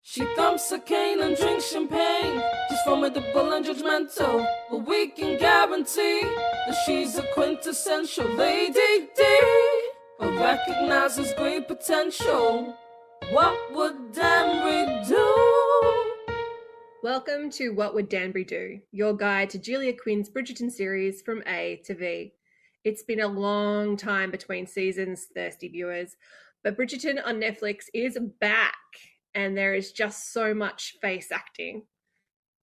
She thumps a cane and drinks champagne. She's formidable and judgmental, but we can guarantee that she's a quintessential lady D, but recognizes great potential. What would Danbury do? Welcome to What Would Danbury Do, your guide to Julia Quinn's Bridgerton series from A to V. It's been a long time between seasons, thirsty viewers, but Bridgerton on Netflix is back, and there is just so much face acting.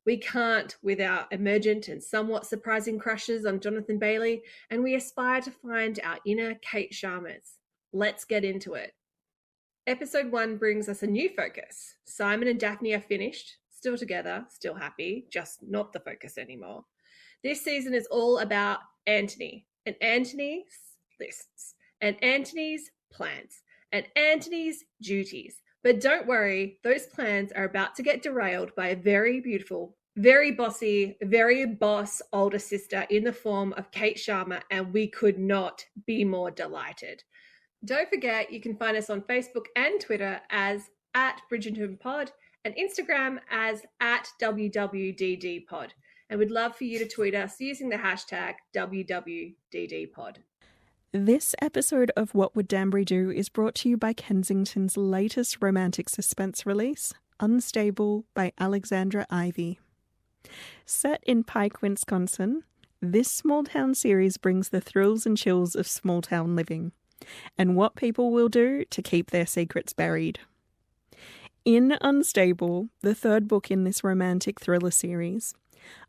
We can't without emergent and somewhat surprising crushes on Jonathan Bailey, and we aspire to find our inner Kate Sharmas. Let's get into it. Episode 1 brings us a new focus. Simon and Daphne are finished, still together, still happy, just not the focus anymore. This season is all about Anthony and Anthony's lists and Anthony's plans and Anthony's duties. But don't worry, those plans are about to get derailed by a very beautiful, very bossy, very boss older sister in the form of Kate Sharma, and we could not be more delighted. Don't forget, you can find us on Facebook and Twitter as @BridgertonPod and Instagram as @WWDDPod. And we'd love for you to tweet us using the hashtag WWDDPod. This episode of What Would Danbury Do is brought to you by Kensington's latest romantic suspense release, Unstable by Alexandra Ivy. Set in Pike, Wisconsin, this small-town series brings the thrills and chills of small-town living and what people will do to keep their secrets buried. In Unstable, the third book in this romantic thriller series,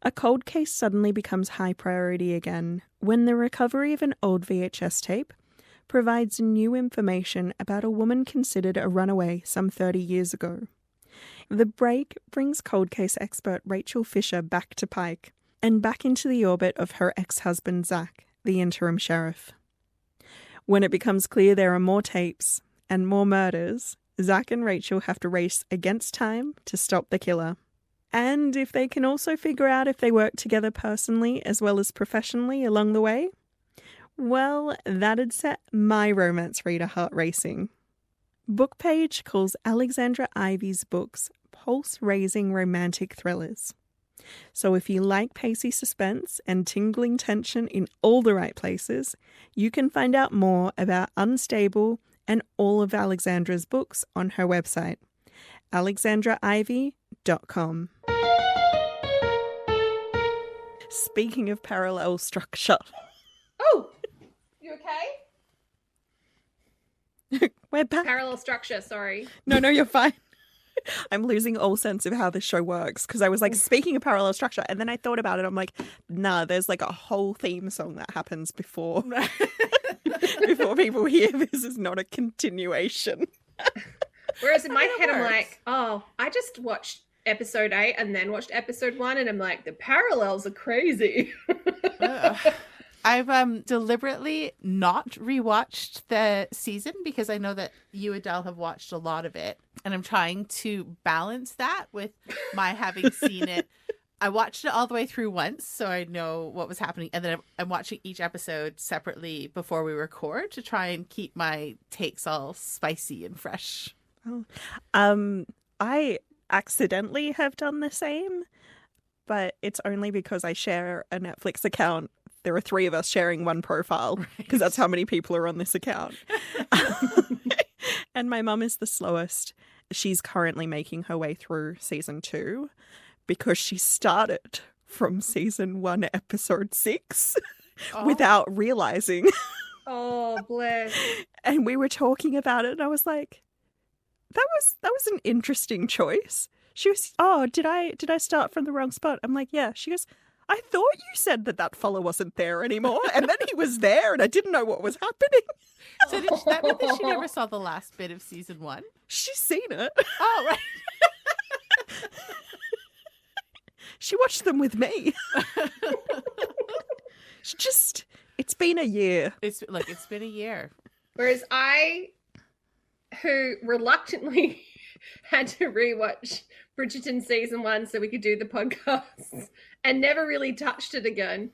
a cold case suddenly becomes high priority again when the recovery of an old VHS tape provides new information about a woman considered a runaway some 30 years ago. The break brings cold case expert Rachel Fisher back to Pike and back into the orbit of her ex-husband Zach, the interim sheriff. When it becomes clear there are more tapes and more murders, Zach and Rachel have to race against time to stop the killer. And if they can also figure out if they work together personally as well as professionally along the way, well, that'd set my romance reader heart racing. Bookpage calls Alexandra Ivy's books pulse-raising romantic thrillers. So if you like pacey suspense and tingling tension in all the right places, you can find out more about Unstable and all of Alexandra's books on her website, alexandraivy.com. Speaking of parallel structure. Oh, you okay? We're back. Parallel structure, sorry. No, you're fine. I'm losing all sense of how this show works because I was like, speaking of parallel structure, and then I thought about it. I'm like, nah, there's like a whole theme song that happens before before people hear this is not a continuation. Whereas in my head, I'm like, oh, I just watched episode 8 and then watched episode 1, and I'm like, the parallels are crazy. I've deliberately not rewatched the season because I know that you, Adele, have watched a lot of it, and I'm trying to balance that with my having seen it. I watched it all the way through once, so I know what was happening, and then I'm watching each episode separately before we record to try and keep my takes all spicy and fresh. Oh. I accidentally have done the same, but it's only because I share a Netflix account. There are 3 of us sharing one profile because that's how many people are on this account. And my mum is the slowest. She's currently making her way through season 2 because she started from season 1, episode 6 without realizing. Oh, bless. And we were talking about it and I was like, that was an interesting choice. She was, oh, did I start from the wrong spot? I'm like, yeah. She goes, I thought you said that fella wasn't there anymore. And then he was there and I didn't know what was happening. So did that mean that she never saw the last bit of season 1? She's seen it. Oh, right. She watched them with me. It's been a year. It's been a year. Whereas I, who reluctantly had to rewatch Bridgerton season 1 so we could do the podcast and never really touched it again,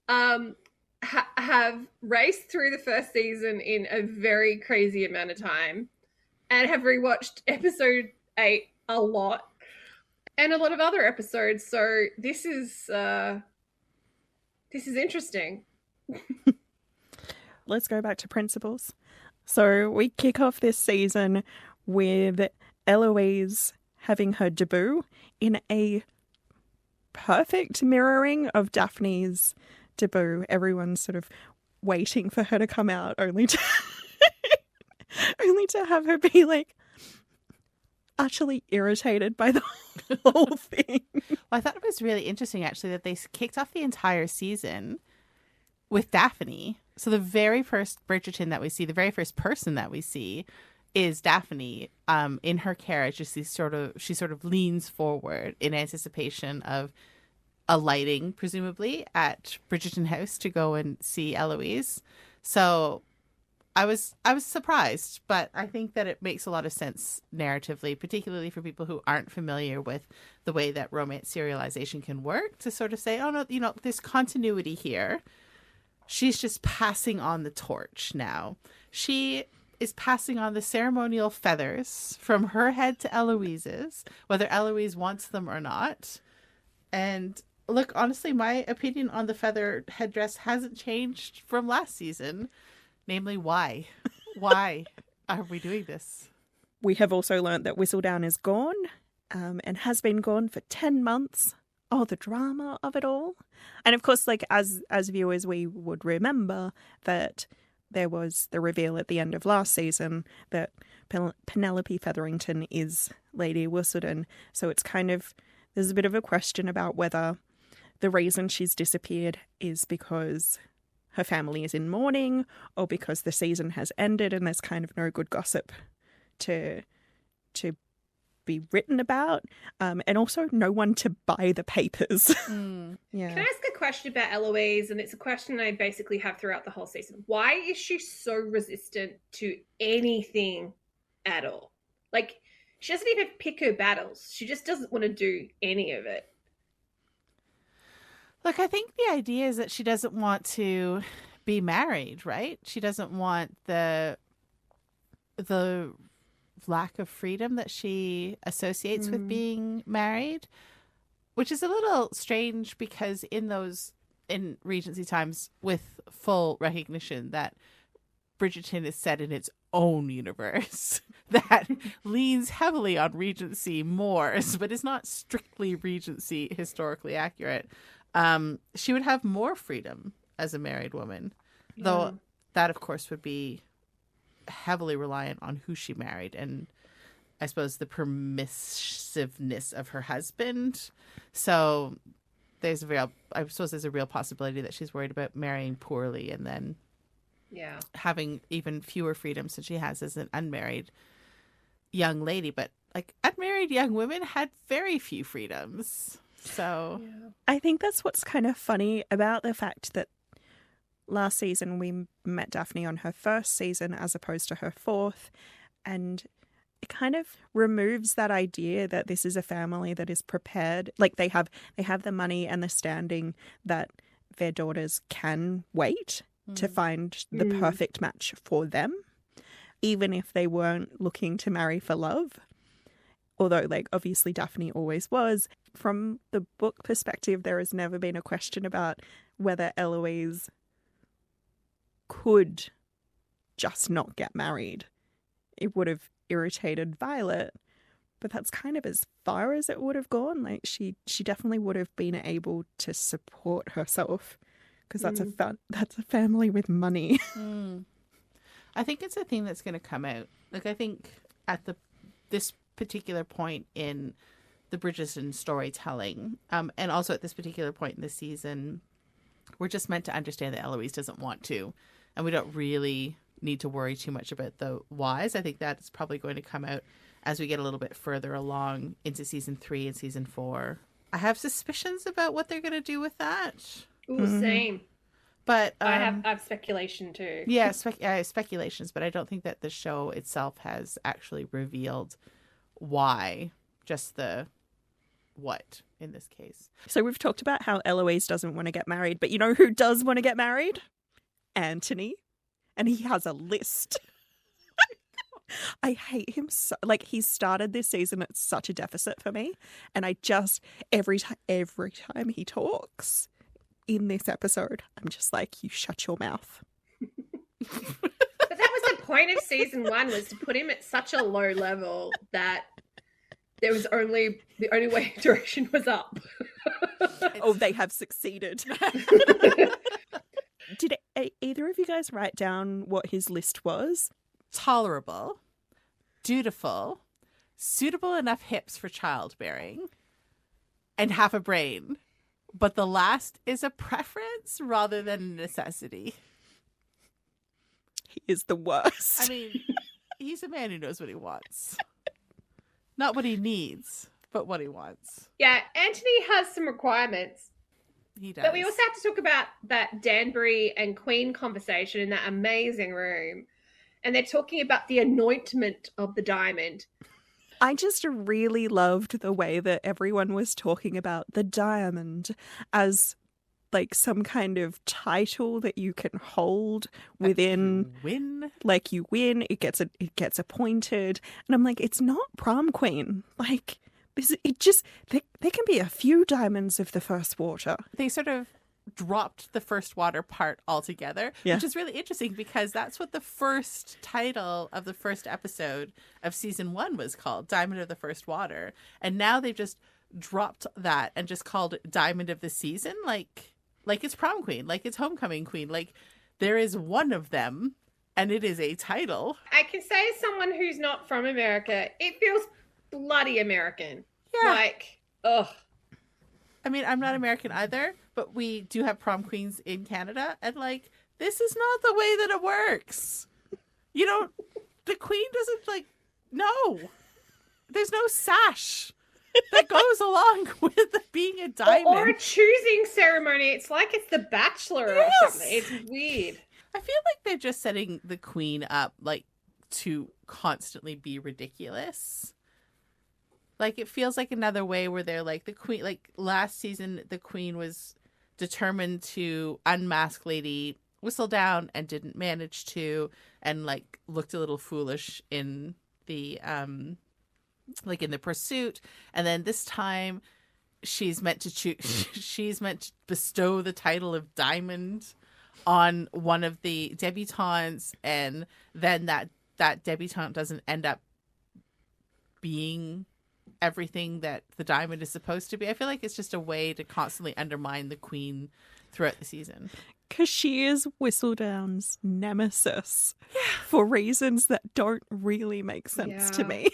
have raced through the first season in a very crazy amount of time and have rewatched episode 8 a lot. And a lot of other episodes. So this is interesting. Let's go back to principles. So we kick off this season with Eloise having her debut in a perfect mirroring of Daphne's debut. Everyone's sort of waiting for her to come out, only to only to have her be like utterly irritated by the whole thing. Well, I thought it was really interesting actually that they kicked off the entire season with Daphne. So the very first Bridgerton that we see, the very first person that we see is Daphne in her carriage. She sort of leans forward in anticipation of alighting, presumably, at Bridgerton House to go and see Eloise. So I was surprised, but I think that it makes a lot of sense narratively, particularly for people who aren't familiar with the way that romance serialization can work, to sort of say, oh no, there's continuity here. She's just passing on the torch now. She is passing on the ceremonial feathers from her head to Eloise's, whether Eloise wants them or not. And look, honestly, my opinion on the feather headdress hasn't changed from last season. Namely, why? Why are we doing this? We have also learnt that Whistledown is gone and has been gone for 10 months. Oh, the drama of it all. And of course, like as viewers, we would remember that there was the reveal at the end of last season that Penelope Featherington is Lady Whistledown. So it's kind of, there's a bit of a question about whether the reason she's disappeared is because her family is in mourning or because the season has ended and there's kind of no good gossip to be written about, and also no one to buy the papers. Yeah. Can I ask a question about Eloise? And it's a question I basically have throughout the whole season. Why is she so resistant to anything at all? Like, she doesn't even pick her battles. She just doesn't want to do any of it. Look, I think the idea is that she doesn't want to be married, right? She doesn't want the lack of freedom that she associates with being married, which is a little strange because in Regency times, with full recognition that Bridgerton is set in its own universe that leans heavily on Regency mores, but is not strictly Regency historically accurate. She would have more freedom as a married woman, though that, of course, would be heavily reliant on who she married and I suppose the permissiveness of her husband. So there's a real possibility that she's worried about marrying poorly and then having even fewer freedoms than she has as an unmarried young lady. But like unmarried young women had very few freedoms. So I think that's what's kind of funny about the fact that last season we met Daphne on her first season as opposed to her fourth, and it kind of removes that idea that this is a family that is prepared. Like they have the money and the standing that their daughters can wait to find the perfect match for them, even if they weren't looking to marry for love. Although, like, obviously Daphne always was. From the book perspective, there has never been a question about whether Eloise could just not get married. It would have irritated Violet, but that's kind of as far as it would have gone. Like, she definitely would have been able to support herself because that's a family with money. I think it's a thing that's going to come out. Like, I think at this particular point in the Bridgerton storytelling, and also at this particular point in the season, we're just meant to understand that Eloise doesn't want to, and we don't really need to worry too much about the whys. I think that's probably going to come out as we get a little bit further along into season 3 and season 4. I have suspicions about what they're going to do with that. Ooh, same. But I have speculation too. Yeah, I have speculations, but I don't think that the show itself has actually revealed why, just the what in this case. So we've talked about how Eloise doesn't want to get married, but you know who does want to get married? Anthony. And he has a list. I hate him so. Like, he started this season at such a deficit for me, and I just every time he talks in this episode, I'm just like, you shut your mouth. But that was the point of season 1, was to put him at such a low level that there was the only way direction was up. Oh, they have succeeded. Did either of you guys write down what his list was? Tolerable, dutiful, suitable enough hips for childbearing, and half a brain. But the last is a preference rather than a necessity. He is the worst. I mean, he's a man who knows what he wants. Not what he needs, but what he wants. Yeah, Anthony has some requirements. He does. But we also have to talk about that Danbury and Queen conversation in that amazing room. And they're talking about the anointment of the diamond. I just really loved the way that everyone was talking about the diamond as like some kind of title that you can hold within. Win. Like, you win, it gets appointed, and I'm like, it's not prom queen. Like, there can be a few diamonds of the first water. They sort of dropped the first water part altogether, Yeah. which is really interesting because that's what the first title of the first episode of season 1 was called, Diamond of the First Water. And now they've just dropped that and just called it Diamond of the Season, like it's prom queen, like it's homecoming queen. Like, there is one of them and it is a title. I can say, as someone who's not from America, it feels bloody American. Yeah. Like, ugh. I mean, I'm not American either, but we do have prom queens in Canada, and like, this is not the way that it works. You know, the queen doesn't, like, no. There's no sash that goes along with being a diamond. Or a choosing ceremony. It's like it's The Bachelor or something. It's weird. I feel like they're just setting the queen up, like, to constantly be ridiculous. Like, it feels like another way where they're like, the queen, like last season, the queen was determined to unmask Lady Whistledown and didn't manage to, and like looked a little foolish in the like in the pursuit. And then this time she's meant to she's meant to bestow the title of Diamond on one of the debutantes, and then that debutante doesn't end up being everything that the diamond is supposed to be. I feel like it's just a way to constantly undermine the queen throughout the season. Because she is Whistledown's nemesis for reasons that don't really make sense to me.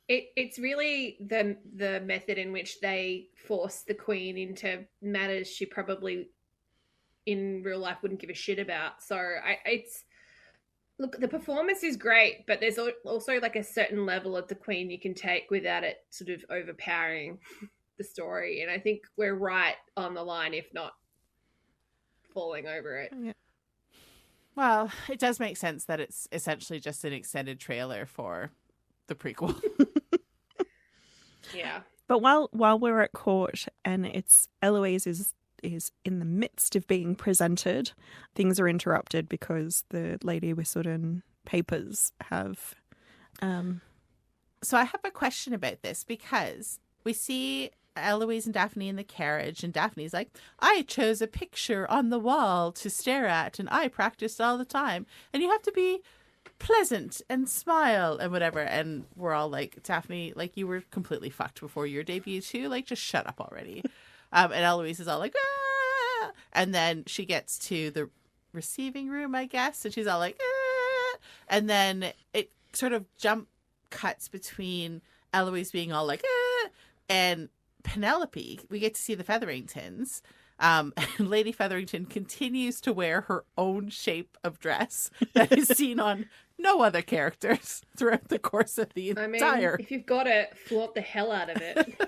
It's really the method in which they force the queen into matters she probably in real life wouldn't give a shit about. So look, the performance is great, but there's also like a certain level of the queen you can take without it sort of overpowering the story. And I think we're right on the line, if not falling over it. Yeah. Well, it does make sense that it's essentially just an extended trailer for the prequel. Yeah. But while we're at court and it's Eloise is in the midst of being presented, things are interrupted because the Lady Whistledown papers have... So I have a question about this, because we see Eloise and Daphne in the carriage, and Daphne's like, I chose a picture on the wall to stare at, and I practiced all the time, and you have to be pleasant and smile and whatever. And we're all like, Daphne, like, you were completely fucked before your debut too, like, just shut up already. And Eloise is all like, ah! And then she gets to the receiving room, I guess, and she's all like, ah! And then it sort of jump cuts between Eloise being all like, ah! And Penelope. We get to see the Featheringtons. And Lady Featherington continues to wear her own shape of dress that is seen on no other characters throughout the course of the entire... if you've got it, flaunt the hell out of it.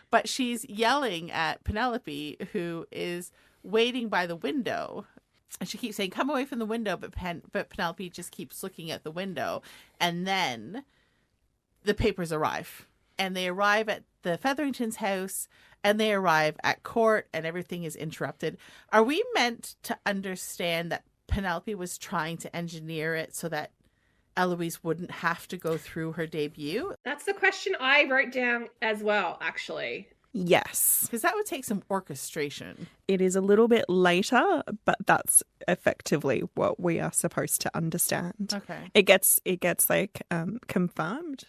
But she's yelling at Penelope, who is waiting by the window. And she keeps saying, come away from the window. But Penelope just keeps looking at the window. And then the papers arrive. And they arrive at the Featheringtons' house. And they arrive at court. And everything is interrupted. Are we meant to understand that Penelope was trying to engineer it so that Eloise wouldn't have to go through her debut, That's the question I wrote down as well, actually. Yes. because that would take some orchestration. It is a little bit later, but that's effectively what we are supposed to understand. Okay. It gets like confirmed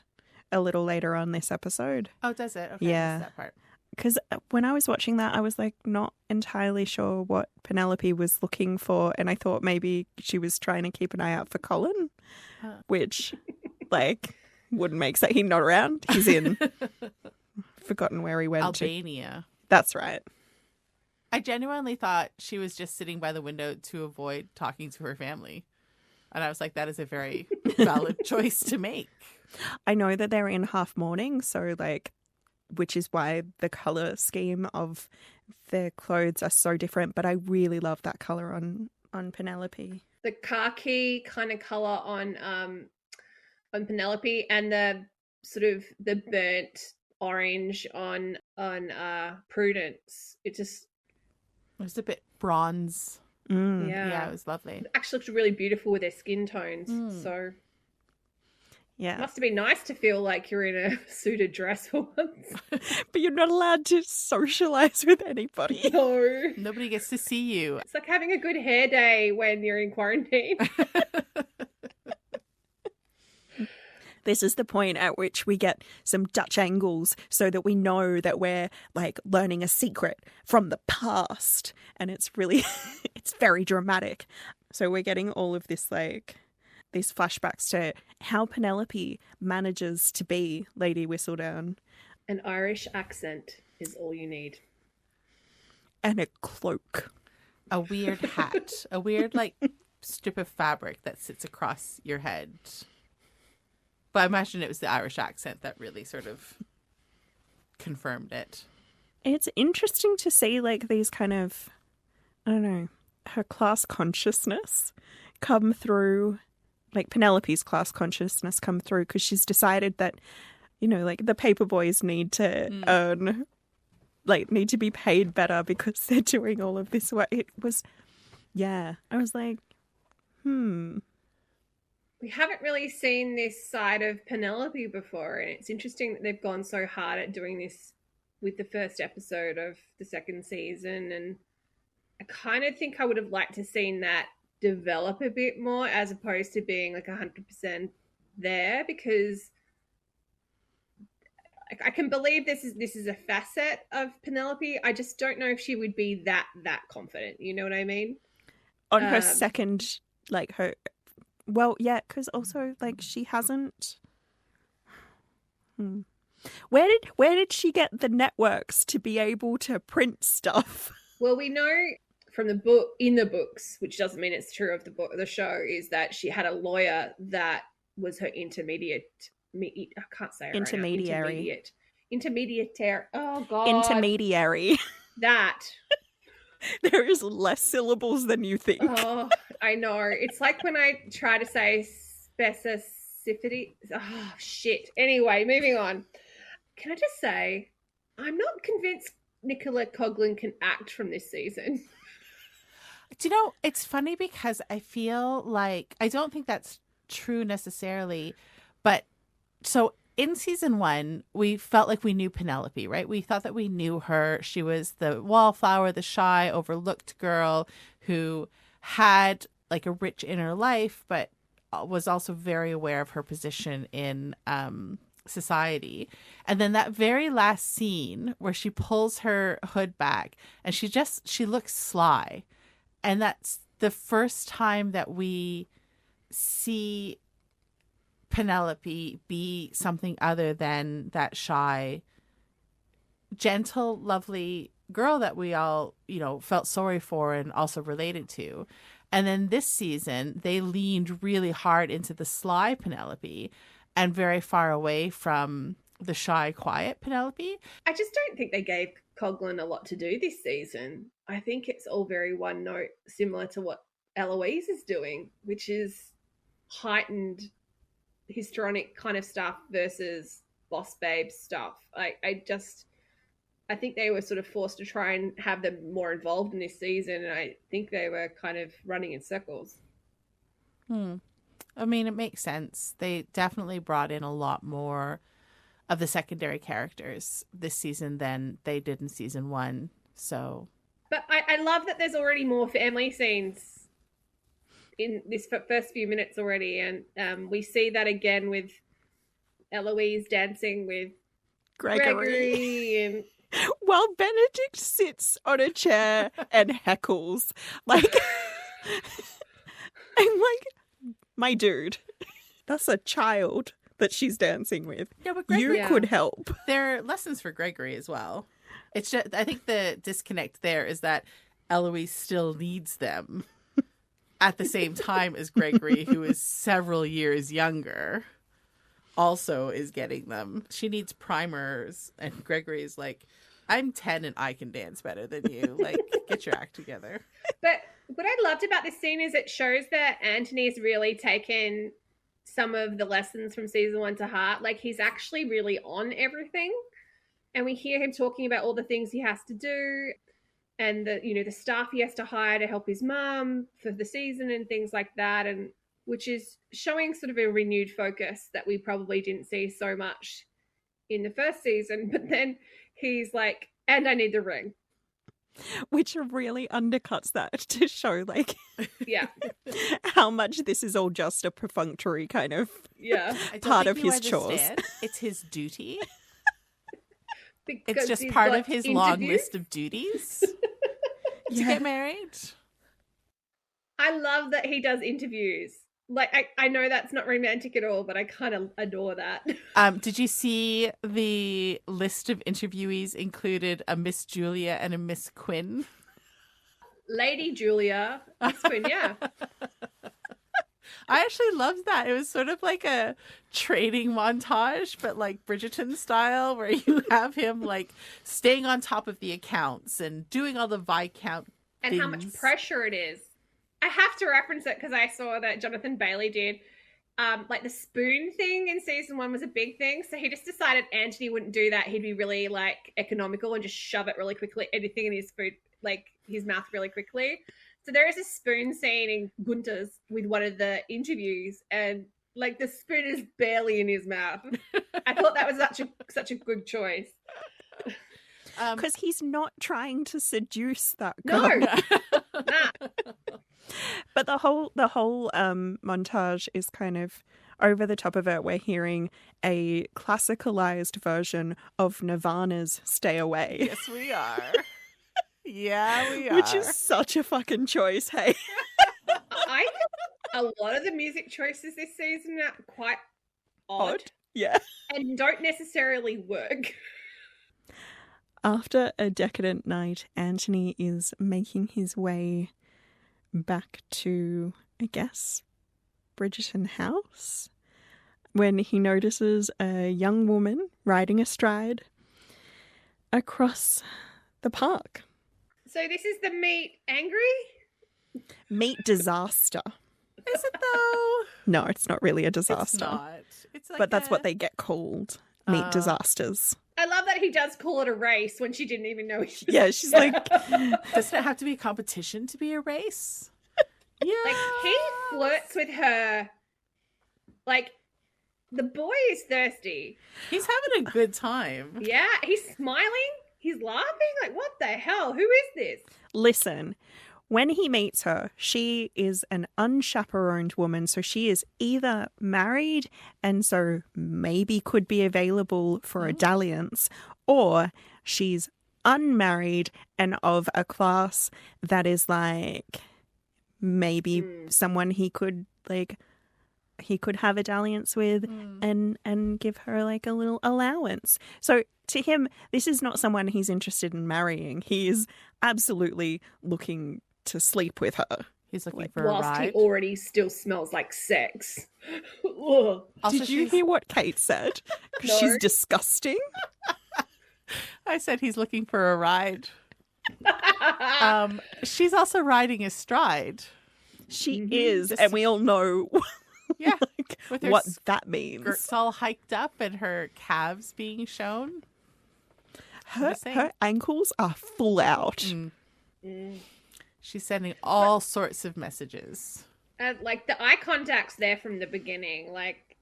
a little later on this episode. Oh, does it? Okay, Yeah. I missed that part. Because when I was watching that, I was like not entirely sure what Penelope was looking for, and I thought maybe she was trying to keep an eye out for Colin, which like wouldn't make sense. He's not around. He's in. Forgotten where he went Albania. to. That's right. I genuinely thought she was just sitting by the window to avoid talking to her family. And I was like, that is a very valid choice to make. I know that they're in half mourning, so like, which is why the color scheme of their clothes are so different. But I really love that color on Penelope. The khaki kind of color on Penelope, and the sort of the burnt orange on Prudence. It just was a bit bronze. Yeah, it was lovely. It actually looked really beautiful with their skin tones. So Yeah. it must have been nice to feel like you're in a suited dress for once. But you're not allowed to socialize with anybody. No. Nobody gets to see you. It's like having a good hair day when you're in quarantine. This is the point at which we get some Dutch angles so that we know that we're like learning a secret from the past. And it's really, it's very dramatic. So we're getting all of this, like, these flashbacks to how Penelope manages to be Lady Whistledown. An Irish accent is all you need. And a cloak. A weird hat. A weird, like, strip of fabric that sits across your head. But I imagine it was the Irish accent that really sort of confirmed it. It's interesting to see, like, these kind of, I don't know, her class consciousness come through, like Penelope's class consciousness come through, because she's decided that, you know, like, the paper boys need to earn, like, need to be paid better because they're doing all of this work. It was, yeah, I was like, We haven't really seen this side of Penelope before, and it's interesting that they've gone so hard at doing this with the first episode of the second season, and I kind of think I would have liked to seen that develop a bit more as opposed to being like 100% there, because I can believe this is a facet of Penelope. I just don't know if she would be that confident. You know what I mean? On her second, like, her... Well, yeah, because also, like, she hasn't... Where did she get the networks to be able to print stuff? Well, we know from the book, in the books, which doesn't mean it's true of the show, is that she had a lawyer that was her intermediate... I can't say it Intermediary. Right now. Intermediary. Oh, God. Intermediary. That... There is less syllables than you think. Oh, I know. It's like when I try to say specificity. Oh, shit. Anyway, moving on. Can I just say, I'm not convinced Nicola Coughlan can act from this season. Do you know, it's funny because I feel like, I don't think that's true necessarily, but so in season 1, we felt like we knew Penelope, right? We thought that we knew her. She was the wallflower, the shy, overlooked girl who had like a rich inner life, but was also very aware of her position in society. And then that very last scene where she pulls her hood back and she looks sly. And that's the first time that we see Penelope be something other than that shy, gentle, lovely girl that we all, you know, felt sorry for and also related to. And then this season, they leaned really hard into the sly Penelope and very far away from the shy, quiet Penelope. I just don't think they gave Coughlan a lot to do this season. I think it's all very one note, similar to what Eloise is doing, which is heightened histrionic kind of stuff versus boss babe stuff. I think they were sort of forced to try and have them more involved in this season, and I think they were kind of running in circles. I mean, it makes sense. They definitely brought in a lot more of the secondary characters this season than they did in season 1. So, But I love that there's already more family scenes in this first few minutes already. And we see that again with Eloise dancing with Gregory and while Benedict sits on a chair and heckles. Like, I'm like, my dude, that's a child that she's dancing with. yeah, but You Gregory, could help. there are lessons for Gregory as well. It's just, I think the disconnect there is that Eloise still needs them at the same time as Gregory, who is several years younger, also is getting them. She needs primers, and Gregory is like, I'm 10 and I can dance better than you. Like, get your act together. But what I loved about this scene is it shows that Anthony's really taken some of the lessons from season 1 to heart. Like, he's actually really on everything. And we hear him talking about all the things he has to do and the staff he has to hire to help his mum for the season and things like that. And which is showing sort of a renewed focus that we probably didn't see so much in the first season. But then he's like, and I need the ring. Which really undercuts that to show, like, Yeah. how much this is all just a perfunctory kind of Yeah. I don't part think of you his chores. understand. It's his duty. It's Because just he's part got of his long interviews. list of duties to Yeah. get married. I love that he does interviews. Like, I know that's not romantic at all, but I kind of adore that. Did you see the list of interviewees included a Miss Julia and a Miss Quinn? Lady Julia, Miss Quinn, yeah. I actually loved that. It was sort of like a training montage, but like Bridgerton style, where you have him like staying on top of the accounts and doing all the Viscount And how much things. pressure it is. I have to reference it because I saw that Jonathan Bailey did. Like the spoon thing in season 1 was a big thing. So he just decided Anthony wouldn't do that. He'd be really like economical and just shove it really quickly, anything in his food, like his mouth really quickly. So there is a spoon scene in Gunter's with one of the interviews, and like the spoon is barely in his mouth. I thought that was such a good choice. Because he's not trying to seduce that No. girl. Nah. But the whole montage is kind of over the top of it. We're hearing a classicalized version of Nirvana's "Stay Away," Yes, we are. Yeah, we are. which is such a fucking choice. Hey, I feel a lot of the music choices this season are quite odd. yeah. And don't necessarily work. After a decadent night, Anthony is making his way back to, I guess, Bridgerton House, when he notices a young woman riding astride across the park. So this is the meet angry? Meet disaster. Is it though? No, it's not really a disaster. It's not. It's like But that's what they get called. Meet disasters. I love that he does call it a race when she didn't even know he was. Yeah, she's like, Doesn't it have to be a competition to be a race? Yeah. Like, he flirts with her. Like, the boy is thirsty. He's having a good time. Yeah, he's smiling. He's laughing. Like, what the hell? Who is this? listen, when he meets her, she is an unchaperoned woman. So she is either married and so maybe could be available for a dalliance, or she's unmarried and of a class that is like maybe someone he could have a dalliance with and give her like a little allowance. So to him, this is not someone he's interested in marrying. He is absolutely looking to sleep with her. He's looking for a Whilst ride. he already still smells like sex. Ugh. Also, Did you hear what Kate said? 'Cause No. she's disgusting. I said he's looking for a ride. She's also riding astride. She is, and we all know Yeah. like, With her what that means. skirts all hiked up and her calves being shown. Her, saying. her ankles are full out. She's sending all sorts of messages. Like the eye contact's there from the beginning. Like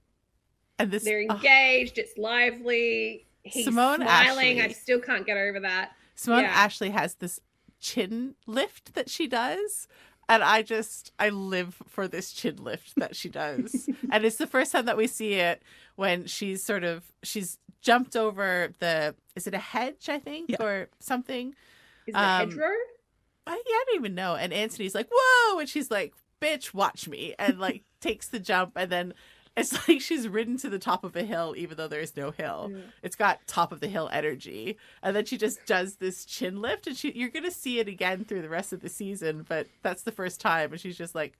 And this, they're engaged. It's lively. He's Simone smiling. Ashley. I still can't get over that. Simone Yeah. Ashley has this chin lift that she does. And I live for this chin lift that she does. And it's the first time that we see it when she's jumped over is it a hedge, I think, Yeah. or something? Is it a hedgerow? I don't even know. And Anthony's like, whoa. And she's like, bitch, watch me. And like takes the jump. And then it's like she's ridden to the top of a hill, even though there is no hill. Mm. It's got top of the hill energy. And then she just does this chin lift. And you're going to see it again through the rest of the season. But that's the first time. And she's just like,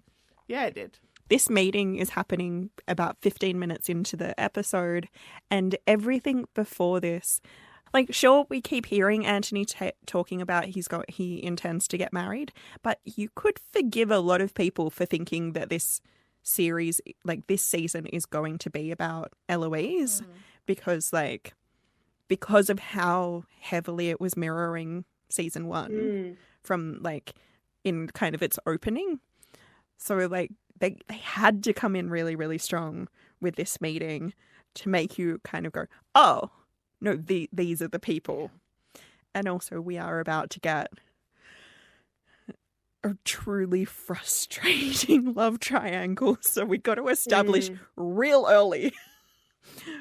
yeah, I did. This meeting is happening about 15 minutes into the episode, and everything before this, like, sure, we keep hearing Anthony talking about he intends to get married, but you could forgive a lot of people for thinking that this series, like this season, is going to be about Eloise because of how heavily it was mirroring season 1 from like in kind of its opening. So like they had to come in really, really strong with this meeting to make you kind of go, oh, no, these are the people. And also we are about to get a truly frustrating love triangle. So we got to establish real early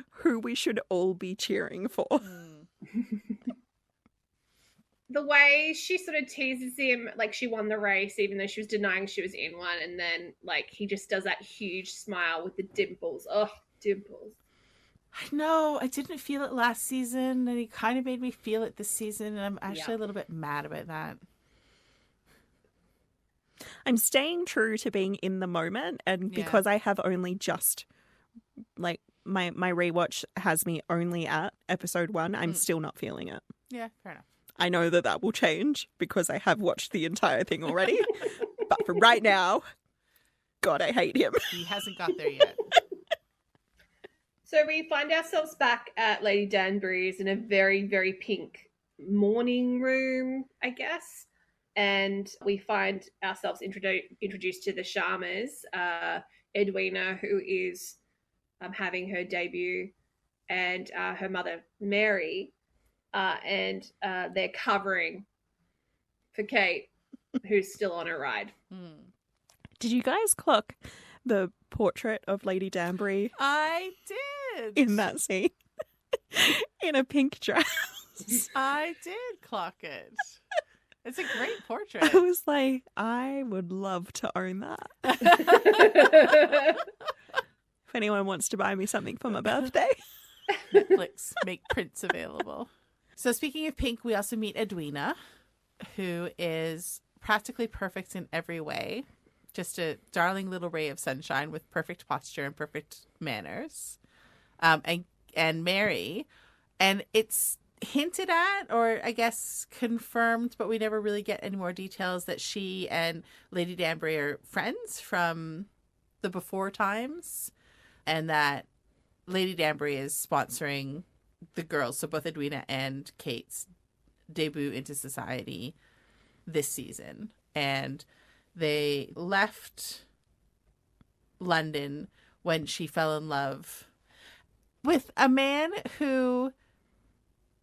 who we should all be cheering for. The way she sort of teases him, like she won the race, even though she was denying she was in one, and then like he just does that huge smile with the dimples. Oh, dimples. I know. I didn't feel it last season, and he kind of made me feel it this season, and I'm actually a little bit mad about that. I'm staying true to being in the moment, and because I have only just, like, my rewatch has me only at episode 1, I'm still not feeling it. Yeah, fair enough. I know that will change because I have watched the entire thing already. But for right now, God, I hate him. He hasn't got there yet. So we find ourselves back at Lady Danbury's in a very, very pink morning room, I guess. And we find ourselves introduced to the Sharmas, Edwina, who is having her debut, and her mother, Mary. And they're covering for Kate, who's still on her ride. Did you guys clock the portrait of Lady Danbury I did. in that scene? In a pink dress. I did clock it. It's a great portrait. I was like, I would love to own that. If anyone wants to buy me something for my birthday. Netflix, make prints available. So speaking of pink, we also meet Edwina, who is practically perfect in every way. Just a darling little ray of sunshine with perfect posture and perfect manners. And Mary. And it's hinted at, or I guess confirmed, but we never really get any more details, that she and Lady Danbury are friends from the before times, and that Lady Danbury is sponsoring the girls, so both Edwina and Kate's debut into society this season. And they left London when she fell in love with a man who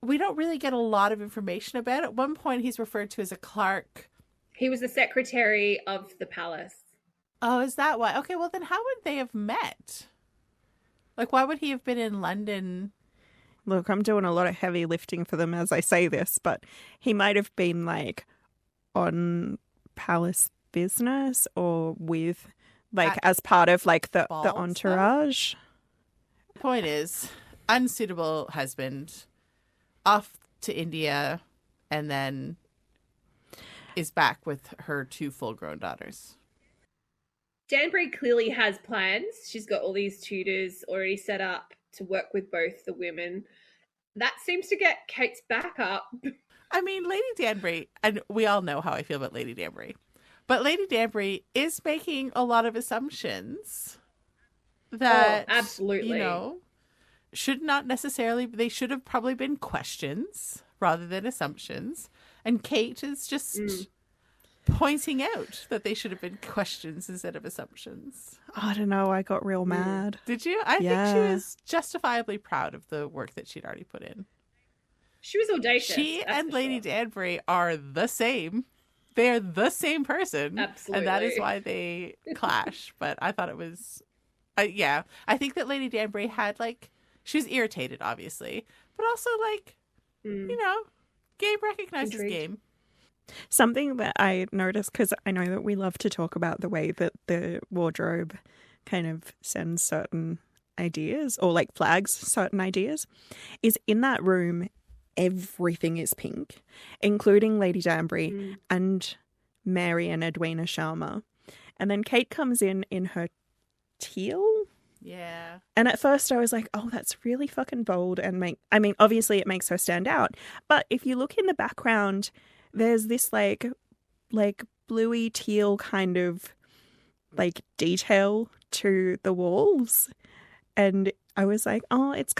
we don't really get a lot of information about. At one point, he's referred to as a clerk. He was the secretary of the palace. Oh, is that why? Okay, well then how would they have met? Like, why would he have been in London? Look, I'm doing a lot of heavy lifting for them as I say this, but he might have been like on palace business or with like as part of like the entourage. Point is, unsuitable husband, off to India, and then is back with her 2 full-grown daughters. Danbury clearly has plans. She's got all these tutors already set up to work with both the women. That seems to get Kate's back up. I mean, Lady Danbury, and we all know how I feel about Lady Danbury, but Lady Danbury is making a lot of assumptions that, absolutely, you know, should not necessarily, they should have probably been questions rather than assumptions. And Kate is just pointing out that they should have been questions instead of assumptions. I don't know. I got real mad. Did you? I think Yeah. she was justifiably proud of the work that she'd already put in. She was audacious. She that's and for Lady sure. Danbury are the same. They are the same person. Absolutely. And that is why they clash. But I thought it was... yeah. I think that Lady Danbury had, like... She was irritated, obviously. But also, like, you know, game recognizes Intrigued. game. Something that I noticed, because I know that we love to talk about the way that the wardrobe kind of sends certain ideas or like flags certain ideas, is in that room, everything is pink, including Lady Danbury and Mary and Edwina Sharma. And then Kate comes in her teal. Yeah. And at first I was like, oh, that's really fucking bold and obviously it makes her stand out. But if you look in the background, there's this like bluey teal kind of like detail to the walls. And I was like, oh, it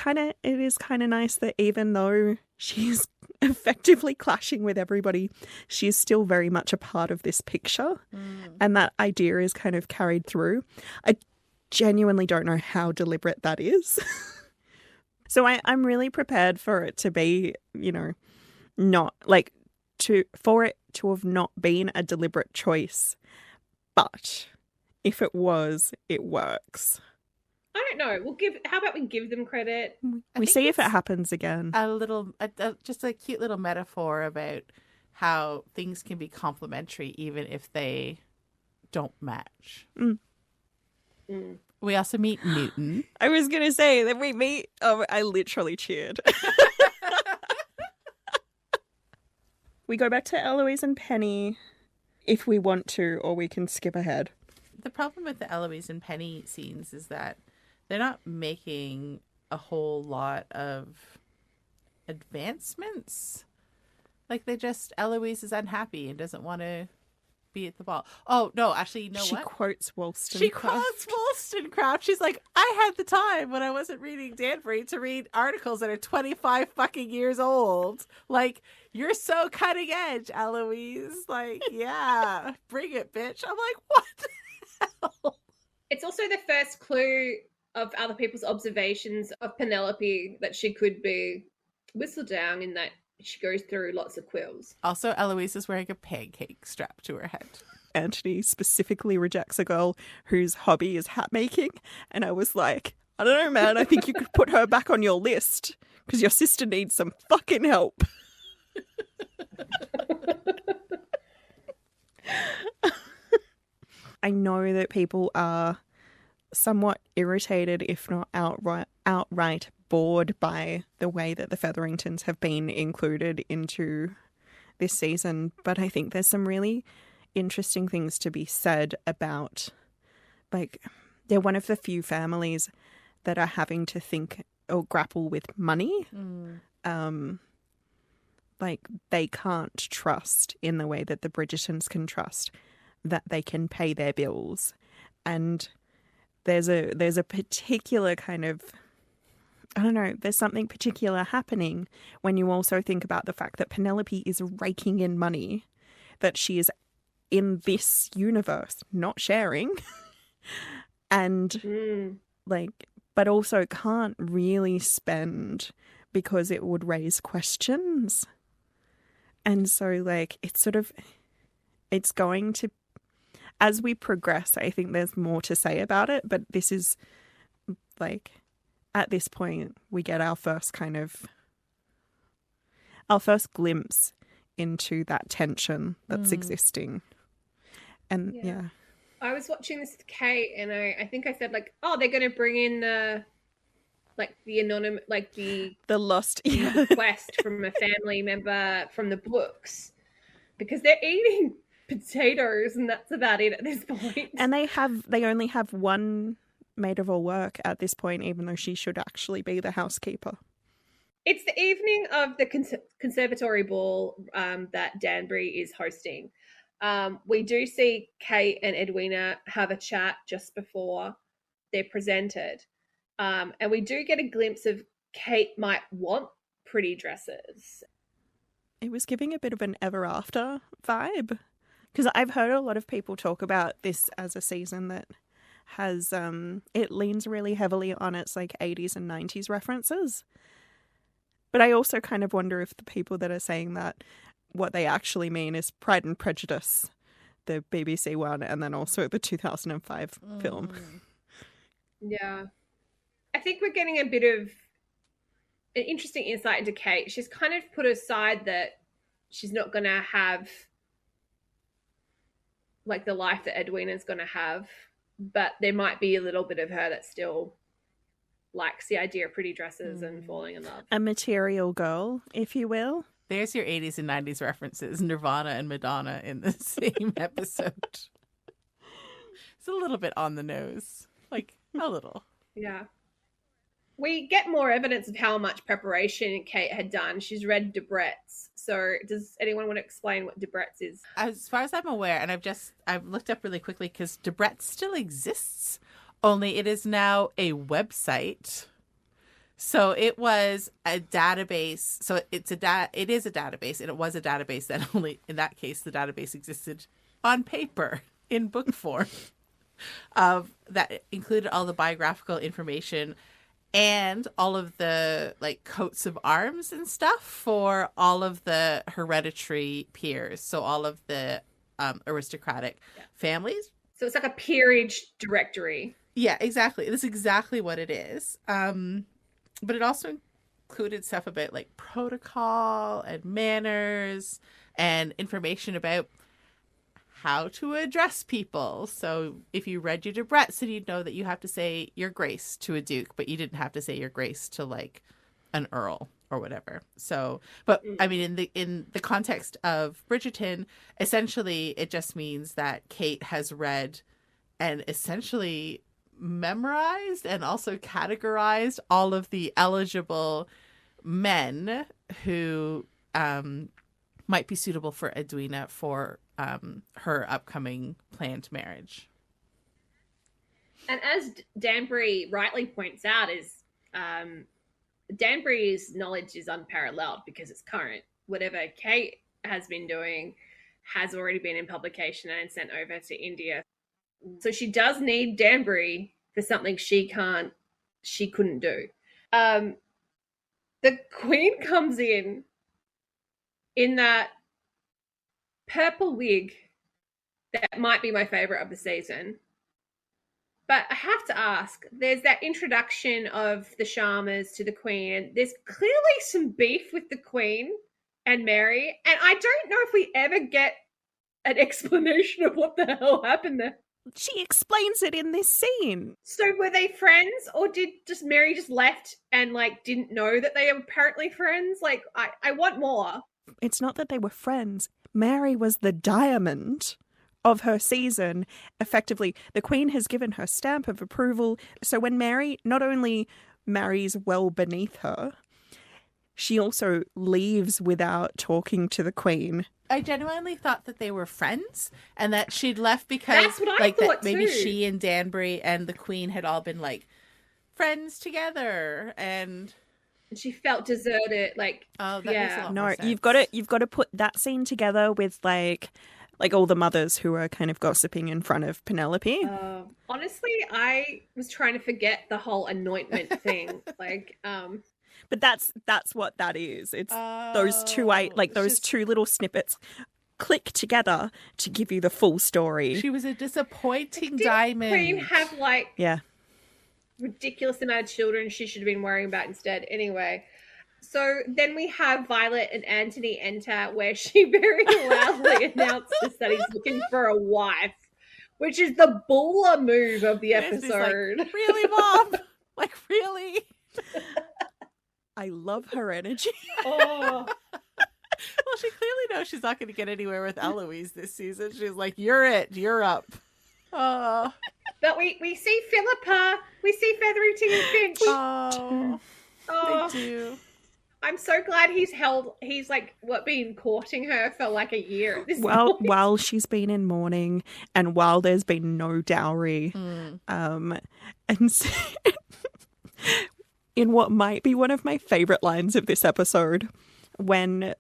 is kind of nice that even though she's effectively clashing with everybody, she's still very much a part of this picture. And that idea is kind of carried through. I genuinely don't know how deliberate that is. So I'm really prepared for it to be, you know, not like for it to have not been a deliberate choice. But if it was, it works. I don't know. How about we give them credit? We see if it happens again. Just a cute little metaphor about how things can be complementary even if they don't match. We also meet Newton. I was going to say that we meet... Oh, I literally cheered. We go back to Eloise and Penny if we want to, or we can skip ahead. The problem with the Eloise and Penny scenes is that they're not making a whole lot of advancements. Like Eloise is unhappy and doesn't want to be at the ball. Oh, no, actually, you know She what? quotes Wollstonecraft. She quotes Wollstonecraft. She's like, I had the time when I wasn't reading Danbury to read articles that are 25 fucking years old. Like, you're so cutting edge, Eloise. Like, yeah, bring it, bitch. I'm like, what the hell? It's also the first clue of other people's observations of Penelope that she could be whistled down in that she goes through lots of quills. Also, Eloise is wearing a pancake strapped to her head. Anthony specifically rejects a girl whose hobby is hat making. And I was like, I don't know, man. I think you could put her back on your list because your sister needs some fucking help. I know that people are somewhat irritated, if not outright bored by the way that the Featheringtons have been included into this season. But I think there's some really interesting things to be said about, like, they're one of the few families that are having to think or grapple with money. Like, they can't trust in the way that the Bridgertons can trust that they can pay their bills. And there's a particular kind of, I don't know, there's something particular happening when you also think about the fact that Penelope is raking in money that she is in this universe not sharing and like, but also can't really spend because it would raise questions. And so like it's going to, as we progress, I think there's more to say about it, but this is like, at this point, we get our first glimpse into that tension that's existing. And yeah. I was watching this with Kate and I think I said like, oh, they're going to bring in the anonymous, like the lost request from a family member from the books because they're eating potatoes and that's about it at this point. And they only have one maid of all work at this point, even though she should actually be the housekeeper. It's the evening of the conservatory ball that Danbury is hosting. We do see Kate and Edwina have a chat just before they're presented. And we do get a glimpse of Kate might want pretty dresses. It was giving a bit of an ever after vibe. Because I've heard a lot of people talk about this as a season that has, it leans really heavily on its like 80s and 90s references. But I also kind of wonder if the people that are saying that, what they actually mean is Pride and Prejudice, the BBC one, and then also the 2005 film. Yeah. I think we're getting a bit of an interesting insight into Kate. She's kind of put aside that she's not going to have like the life that Edwina's going to have, but there might be a little bit of her that still likes the idea of pretty dresses and falling in love. A material girl, if you will. There's your 80s and 90s references, Nirvana and Madonna in the same episode. It's a little bit on the nose, like a little. Yeah. We get more evidence of how much preparation Kate had done. She's read Debrett's. So does anyone want to explain what Debrett's is? As far as I'm aware, and I've looked up really quickly because Debrett's still exists, only it is now a website. So it was a database. So it is a database, and it was a database that only, in that case, the database existed on paper in book form. That included all the biographical information and all of the like coats of arms and stuff for all of the hereditary peers. So all of the aristocratic families. So it's like a peerage directory. Yeah, exactly. That's exactly what it is. But it also included stuff about like protocol and manners and information about how to address people. So if you read your Debrett's, then you'd know that you have to say your grace to a duke, but you didn't have to say your grace to like an earl or whatever. So, but I mean, in the context of Bridgerton, essentially it just means that Kate has read and essentially memorized and also categorized all of the eligible men who might be suitable for Edwina for her upcoming planned marriage. And as Danbury rightly points out, is Danbury's knowledge is unparalleled because it's current. Whatever Kate has been doing has already been in publication and sent over to India. So she does need Danbury for something she couldn't do. The Queen comes in that purple wig that might be my favorite of the season. But I have to ask, there's that introduction of the Sharmas to the Queen, and there's clearly some beef with the Queen and Mary, and I don't know if we ever get an explanation of what the hell happened there. She explains it in this scene. So were they friends, or did just Mary just left and like didn't know that they were apparently friends? Like, I want more. It's not that they were friends. Mary was the diamond of her season. Effectively, the Queen has given her stamp of approval. So when Mary not only marries well beneath her, she also leaves without talking to the Queen. I genuinely thought that they were friends and that she'd left because that's what I like thought that maybe too. she and Danbury and the Queen had all been like friends together and she felt deserted. Like, oh, that makes a lot No, more sense. you've got to put that scene together with like all the mothers who are kind of gossiping in front of Penelope. Honestly, I was trying to forget the whole anointment thing. But that's what that is. It's those two little snippets click together to give you the full story. She was a disappointing Did diamond. Queen have yeah. ridiculous amount of children she should have been worrying about instead. Anyway, so then we have Violet and Anthony enter, where she very loudly announces that he's looking for a wife, which is the baller move of the episode. Like, really, Mom? Like, really? I love her energy. Oh. Well, she clearly knows she's not going to get anywhere with Eloise this season. She's like, you're it. You're up. Oh. But we see Philippa. We see Featherington and Finch. Oh, they do. I'm so glad he's been courting her for like a year at this point. While she's been in mourning and while there's been no dowry. And so, in what might be one of my favorite lines of this episode, when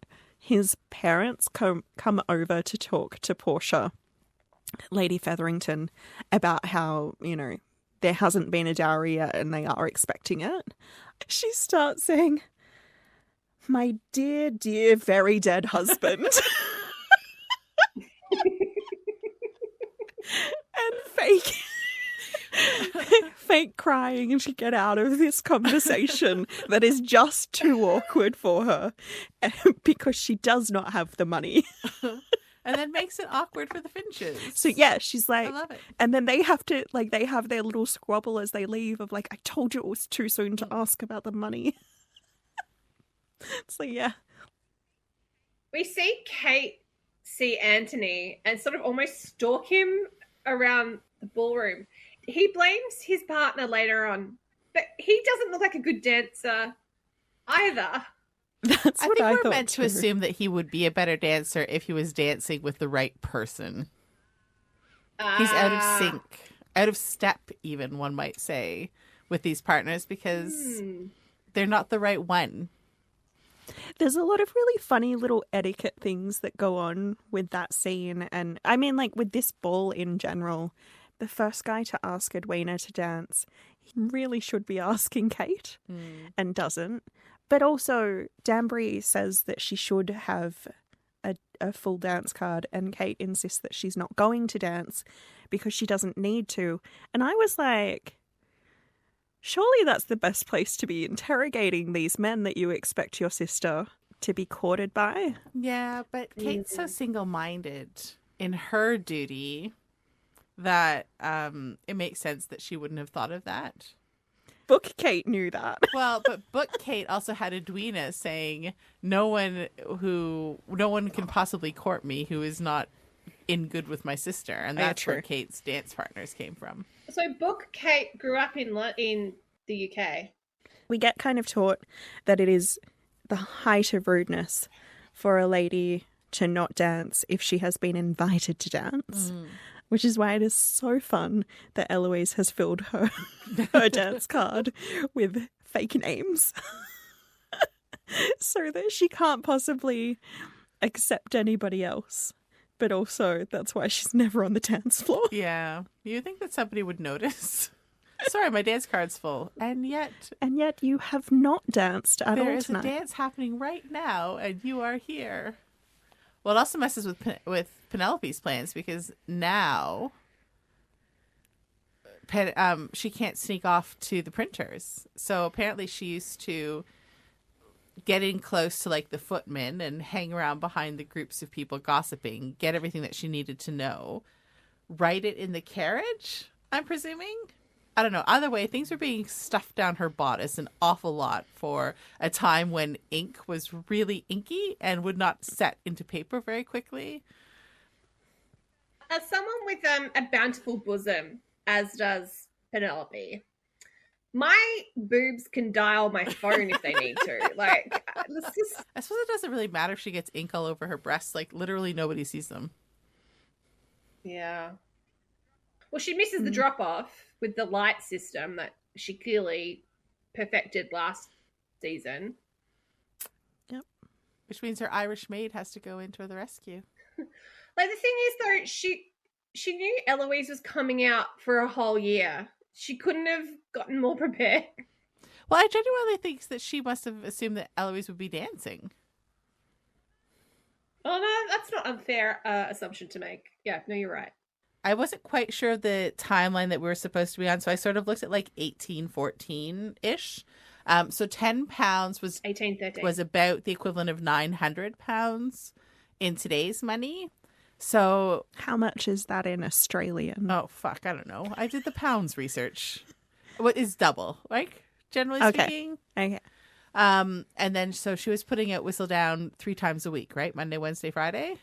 his parents come over to talk to Portia, Lady Featherington, about how, you know, there hasn't been a dowry yet and they are expecting it. She starts saying, "My dear, dear, very dead husband." And fake crying and she get out of this conversation that is just too awkward for her because she does not have the money. And then makes it awkward for the Finches. So yeah, she's like, I love it. And then they have to, like, they have their little squabble as they leave of like, "I told you it was too soon to ask about the money." So yeah. We see Kate see Anthony and sort of almost stalk him around the ballroom. He blames his partner later on, but he doesn't look like a good dancer either. That's I what think I we're thought meant too. to assume that he would be a better dancer if he was dancing with the right person. He's out of sync, out of step even, one might say, with these partners because they're not the right one. There's a lot of really funny little etiquette things that go on with that scene. And I mean, like with this ball in general, the first guy to ask Edwina to dance, he really should be asking Kate and doesn't. But also, Danbury says that she should have a full dance card, and Kate insists that she's not going to dance because she doesn't need to. And I was like, surely that's the best place to be interrogating these men that you expect your sister to be courted by. Yeah, but Kate's so single-minded in her duty that it makes sense that she wouldn't have thought of that. Book Kate knew that. Well, but Book Kate also had Edwina saying, no one can possibly court me who is not in good with my sister. And that's where Kate's dance partners came from. So Book Kate grew up in the UK. We get kind of taught that it is the height of rudeness for a lady to not dance if she has been invited to dance. Which is why it is so fun that Eloise has filled her dance card with fake names so that she can't possibly accept anybody else. But also, that's why she's never on the dance floor. Yeah. You think that somebody would notice? Sorry, my dance card's full. And yet you have not danced at all tonight. There is a dance happening right now, and you are here. Well, it also messes with Penelope's plans because now she can't sneak off to the printers. So apparently she used to get in close to like the footmen and hang around behind the groups of people gossiping, get everything that she needed to know, write it in the carriage, I'm presuming. I don't know. Either way, things were being stuffed down her bodice an awful lot for a time when ink was really inky and would not set into paper very quickly. As someone with a bountiful bosom, as does Penelope, my boobs can dial my phone if they need to. Like, I suppose it doesn't really matter if she gets ink all over her breasts. Like, literally nobody sees them. Yeah. Well, she misses the drop-off with the light system that she clearly perfected last season. Yep. Which means her Irish maid has to go into the rescue. Like, the thing is, though, she knew Eloise was coming out for a whole year. She couldn't have gotten more prepared. Well, I genuinely think that she must have assumed that Eloise would be dancing. Oh, no, that's not unfair assumption to make. Yeah, no, you're right. I wasn't quite sure of the timeline that we were supposed to be on, so I sort of looked at like 1814-ish. So £10 was 1813 was about the equivalent of £900 in today's money. So how much is that in Australian? Oh, fuck, I don't know. I did the pounds research. What is double, right? Generally speaking. Okay. And then so she was putting out Whistle Down 3 times a week, right? Monday, Wednesday, Friday.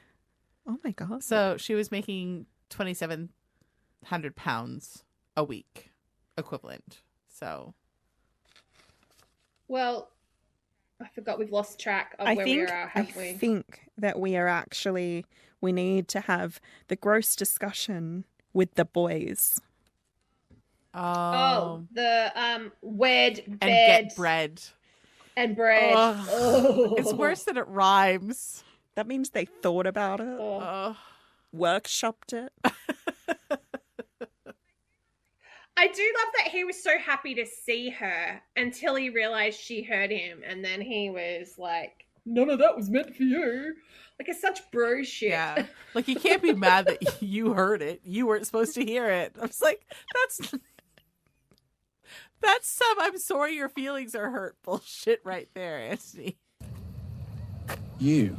Oh my God. So she was making £2,700 a week equivalent. So, well, I forgot we've lost track of where we are, have we? I think that we need to have the gross discussion with the boys. Oh, the wed, bed, and get bread. And bread. Oh. It's worse than it rhymes. That means they thought about it, workshopped it. I do love that he was so happy to see her until he realized she heard him. And then he was like, none of that was meant for you. Like, it's such bro shit. Yeah. Like, you can't be mad that you heard it. You weren't supposed to hear it. I was like, that's some I'm sorry your feelings are hurt bullshit right there, Anthony. You?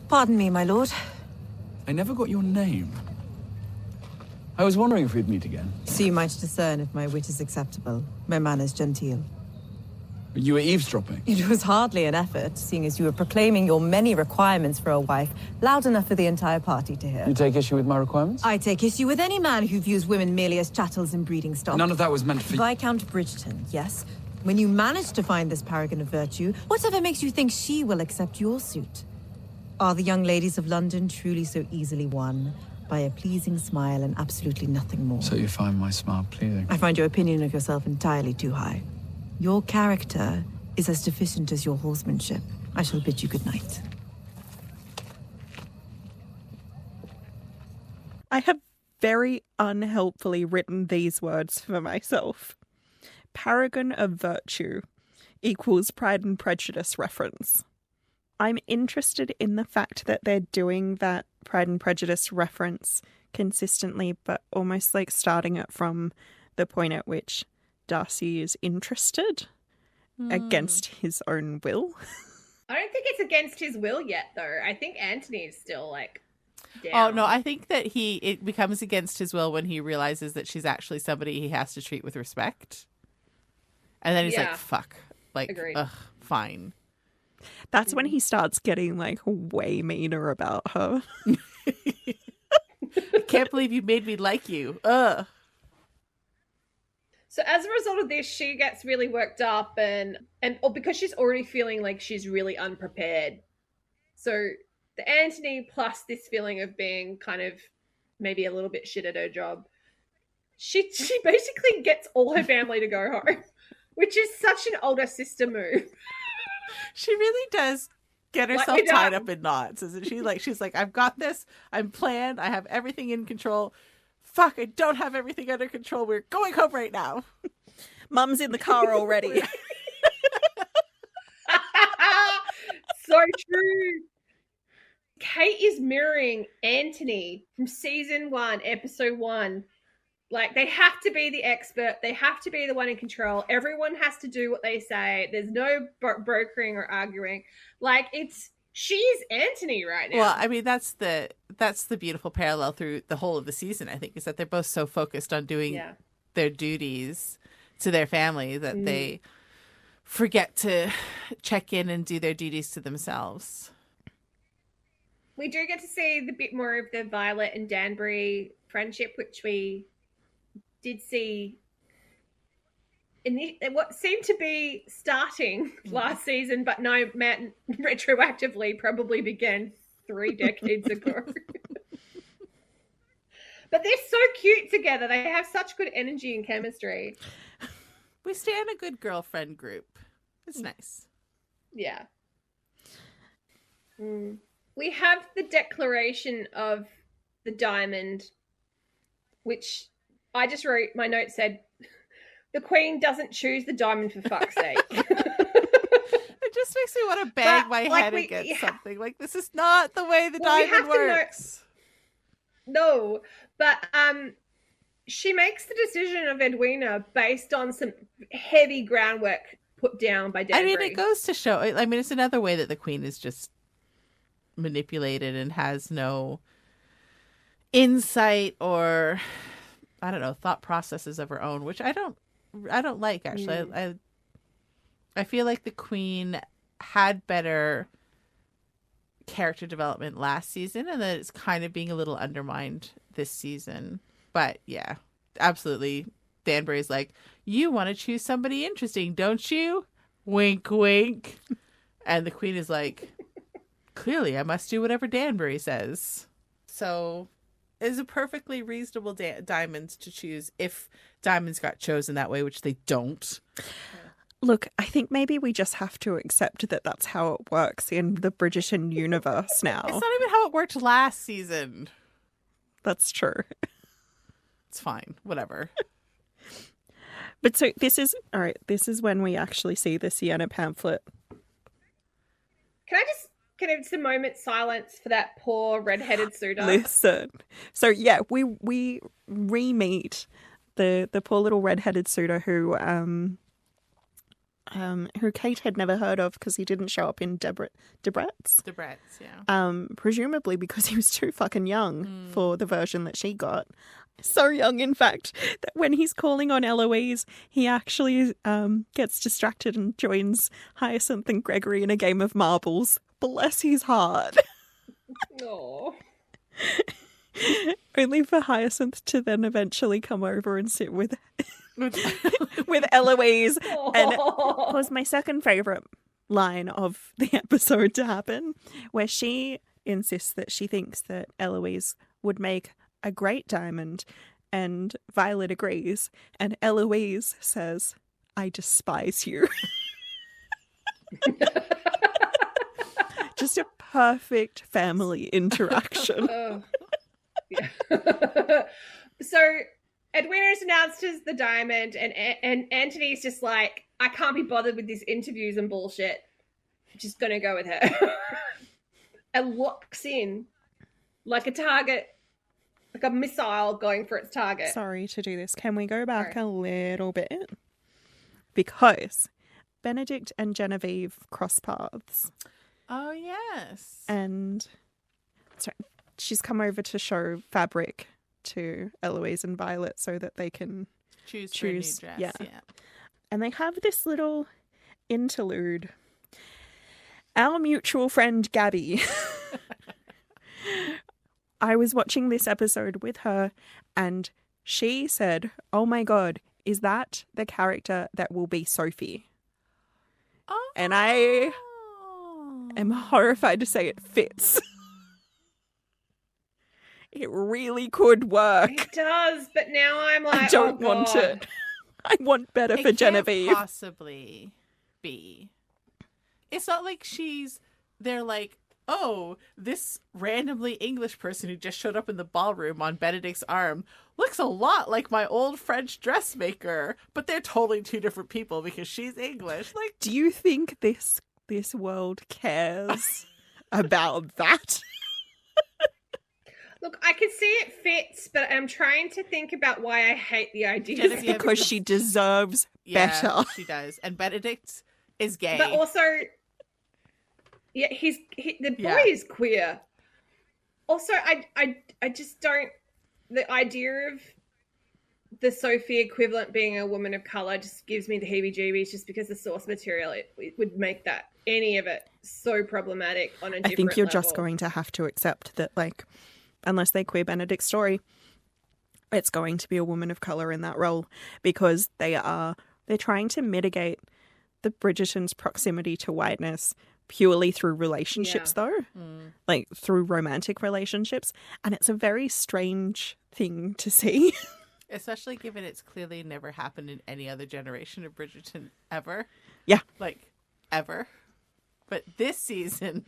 Pardon me, my lord. I never got your name. I was wondering if we'd meet again. So you might discern if my wit is acceptable, my manners genteel. You were eavesdropping. It was hardly an effort, seeing as you were proclaiming your many requirements for a wife, loud enough for the entire party to hear. You take issue with my requirements? I take issue with any man who views women merely as chattels and breeding stock. None of that was meant for you. Viscount Bridgerton, yes. When you manage to find this paragon of virtue, whatever makes you think she will accept your suit? Are the young ladies of London truly so easily won by a pleasing smile and absolutely nothing more? So you find my smile pleasing? I find your opinion of yourself entirely too high. Your character is as deficient as your horsemanship. I shall bid you good night. I have very unhelpfully written these words for myself. Paragon of virtue equals Pride and Prejudice reference. I'm interested in the fact that they're doing that Pride and Prejudice reference consistently, but almost like starting it from the point at which Darcy is interested against his own will. I don't think it's against his will yet, though. I think Anthony is still, like, down. Oh, no, I think that it becomes against his will when he realizes that she's actually somebody he has to treat with respect. And then he's like, fuck. Like, agreed. Ugh, fine. That's when he starts getting, like, way meaner about her. I can't believe you made me like you. Ugh. So as a result of this, she gets really worked up and because she's already feeling like she's really unprepared. So the Anthony plus this feeling of being kind of maybe a little bit shit at her job, she basically gets all her family to go home, which is such an older sister move. She really does get herself tied up in knots, isn't she? Like, she's like, I've got this. I'm planned. I have everything in control. Fuck, I don't have everything under control. We're going home right now. Mum's in the car already. So true. Kate is mirroring Anthony from season 1, episode 1. Like, they have to be the expert. They have to be the one in control. Everyone has to do what they say. There's no brokering or arguing. Like, she's Anthony right now. Well, I mean, that's the beautiful parallel through the whole of the season, I think, is that they're both so focused on doing their duties to their family that they forget to check in and do their duties to themselves. We do get to see the bit more of the Violet and Danbury friendship, which we did see in what seemed to be starting last season, but no, Matt retroactively probably began 3 decades ago. But they're so cute together. They have such good energy and chemistry. We stand a good girlfriend group. It's nice. Yeah. We have the declaration of the diamond, which I just wrote, my note said, the Queen doesn't choose the diamond for fuck's sake. It just makes me want to bang my head against something. Like, this is not the way the diamond works. No, but she makes the decision of Edwina based on some heavy groundwork put down by Danbury. I mean, it goes to show, I mean, it's another way that the Queen is just manipulated and has no insight or, I don't know, thought processes of her own, which I don't like, actually. I feel like the Queen had better character development last season, and that it's kind of being a little undermined this season. But yeah, absolutely. Danbury's like, you want to choose somebody interesting, don't you? Wink, wink. And the Queen is like, clearly I must do whatever Danbury says. So it's a perfectly reasonable diamonds to choose if diamonds got chosen that way, which they don't. Look, I think maybe we just have to accept that that's how it works in the Bridgerton universe now. It's not even how it worked last season. That's true. It's fine. Whatever. But so this is when we actually see the Sienna pamphlet. Can I just a moment silence for that poor red-headed suitor? Listen. So yeah, we re-meet the poor little red-headed suitor who Kate had never heard of because he didn't show up in Debrett's. Debrett's, yeah. Presumably because he was too fucking young for the version that she got. So young, in fact, that when he's calling on Eloise, he actually gets distracted and joins Hyacinth and Gregory in a game of marbles. Bless his heart. Aww. Only for Hyacinth to then eventually come over and sit with Eloise. And it was my second favourite line of the episode to happen, where she insists that she thinks that Eloise would make a great diamond, and Violet agrees, and Eloise says, "I despise you." Just a perfect family interaction. Oh. Yeah. So Edwina's announced as the diamond, and Anthony's just like, I can't be bothered with these interviews and bullshit. I'm just gonna go with her. And locks in like a target, like a missile going for its target. Sorry to do this. Can we go back a little bit? Because Benedict and Genevieve cross paths. Oh, yes. And she's come over to show fabric to Eloise and Violet so that they can choose for a new dress. Yeah. And they have this little interlude. Our mutual friend Gabby. I was watching this episode with her and she said, "Oh my God, is that the character that will be Sophie?" Oh. And I am horrified to say it fits. It really could work. It does, but now I'm like, I don't want it. I want better for Genevieve. It can't possibly be. It's not like they're like, oh, this randomly English person who just showed up in the ballroom on Benedict's arm looks a lot like my old French dressmaker, but they're totally two different people because she's English. Like, do you think this world cares about that? Look, I can see it fits, but I'm trying to think about why I hate the idea. It's because she deserves better. She does. And Benedict is gay. But also, yeah, the boy is queer. Also, I just don't. The idea of the Sophie equivalent being a woman of color just gives me the heebie-jeebies. Just because the source material it would make that any of it so problematic on a different level. I think you're just going to have to accept that, like, unless they queer Benedict's story, it's going to be a woman of colour in that role because they're trying to mitigate the Bridgerton's proximity to whiteness purely through relationships, though, like through romantic relationships. And it's a very strange thing to see. Especially given it's clearly never happened in any other generation of Bridgerton ever. Yeah. Like, ever. But this season,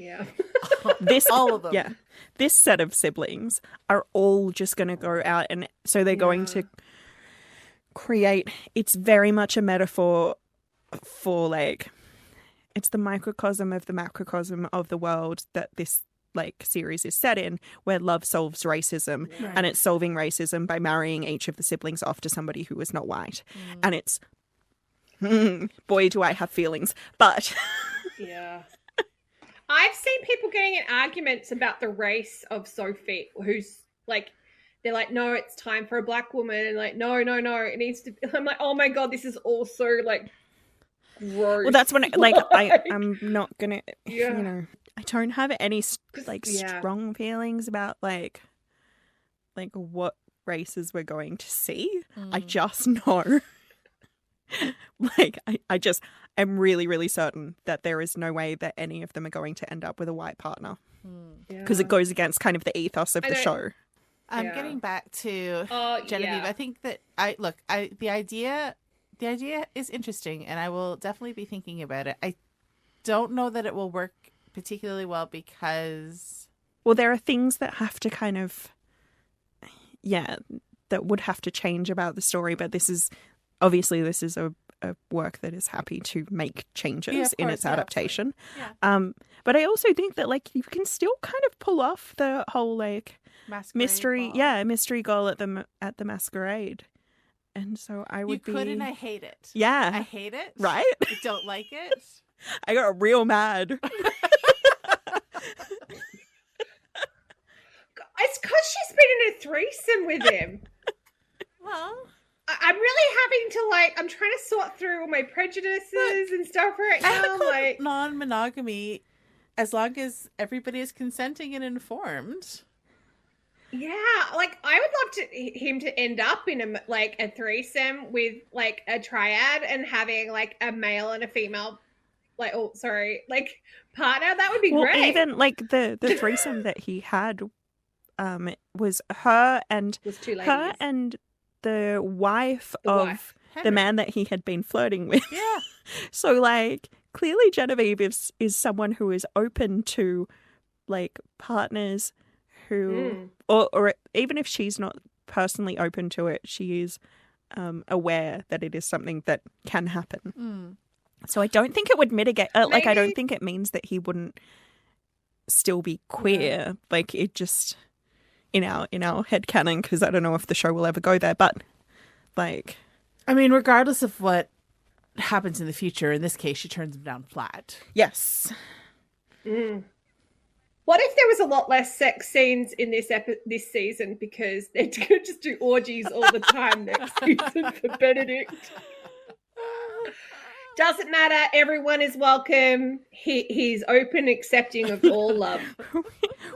all of them. Yeah. This set of siblings are all just going to go out, and so they're going to create. It's very much a metaphor for, like, it's the microcosm of the macrocosm of the world that this, like, series is set in, where love solves racism, and it's solving racism by marrying each of the siblings off to somebody who is not white, and it's boy, do I have feelings, but. Yeah. I've seen people getting in arguments about the race of Sophie, who's like, they're like, no, it's time for a black woman. And like, no, it needs to be. I'm like, oh my God, this is also like gross. Well, that's when, I'm not going to, you know, I don't have any strong feelings about like what races we're going to see. I just know. I'm really, really certain that there is no way that any of them are going to end up with a white partner. Because it goes against kind of the ethos of the show. I'm getting back to Genevieve. I think that the idea The idea is interesting, and I will definitely be thinking about it. I don't know that it will work particularly well because... Well, there are things that have to kind of... Yeah, that would have to change about the story, but this is a work that is happy to make changes in its adaptation. Yeah. But I also think that like you can still kind of pull off the whole like mystery girl at the masquerade. And so I would You could, and I hate it. Yeah. I hate it. Right? I don't like it. I got real mad. It's because she's been in a threesome with him. Well, I'm really having to I'm trying to sort through all my prejudices and stuff right now. Like non-monogamy, as long as everybody is consenting and informed. Yeah, like I would love him to end up in a threesome with like a triad and having like a male and a female partner. That would be great. Even like the threesome that he had was her and the wife of the man that he had been flirting with. Yeah. So like clearly Genevieve is someone who is open to like partners who or even if she's not personally open to it, she is aware that it is something that can happen. So I don't think it would mitigate like I don't think it means that he wouldn't still be queer. Like it just in our headcanon, because I don't know if the show will ever go there, but like I mean, regardless of what happens in the future, in this case she turns him down flat. Yes. What if there was a lot less sex scenes in this season because they're going to just do orgies all the time next season for Benedict? Doesn't matter. Everyone is welcome. He's open, accepting of all love.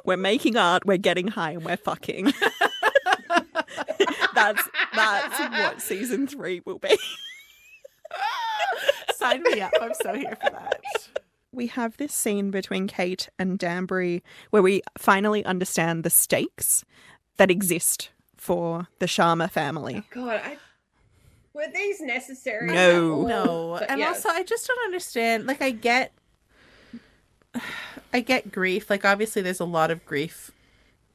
We're making art, we're getting high, and we're fucking. That's what season 3 will be. Sign me up. I'm so here for that. We have this scene between Kate and Danbury where we finally understand the stakes that exist for the Sharma family. Oh God, were these necessary? No. And also, I just don't understand. Like, I get grief. Like, obviously, there's a lot of grief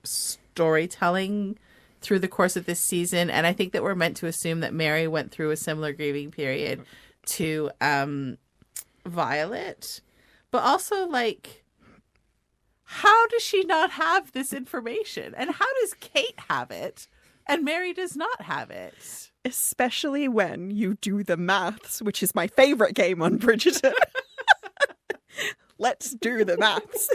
storytelling through the course of this season, and I think that we're meant to assume that Mary went through a similar grieving period to Violet. But also, like, how does she not have this information? And how does Kate have it? And Mary does not have it. Especially when you do the maths, which is my favourite game on Bridgerton. Let's do the maths.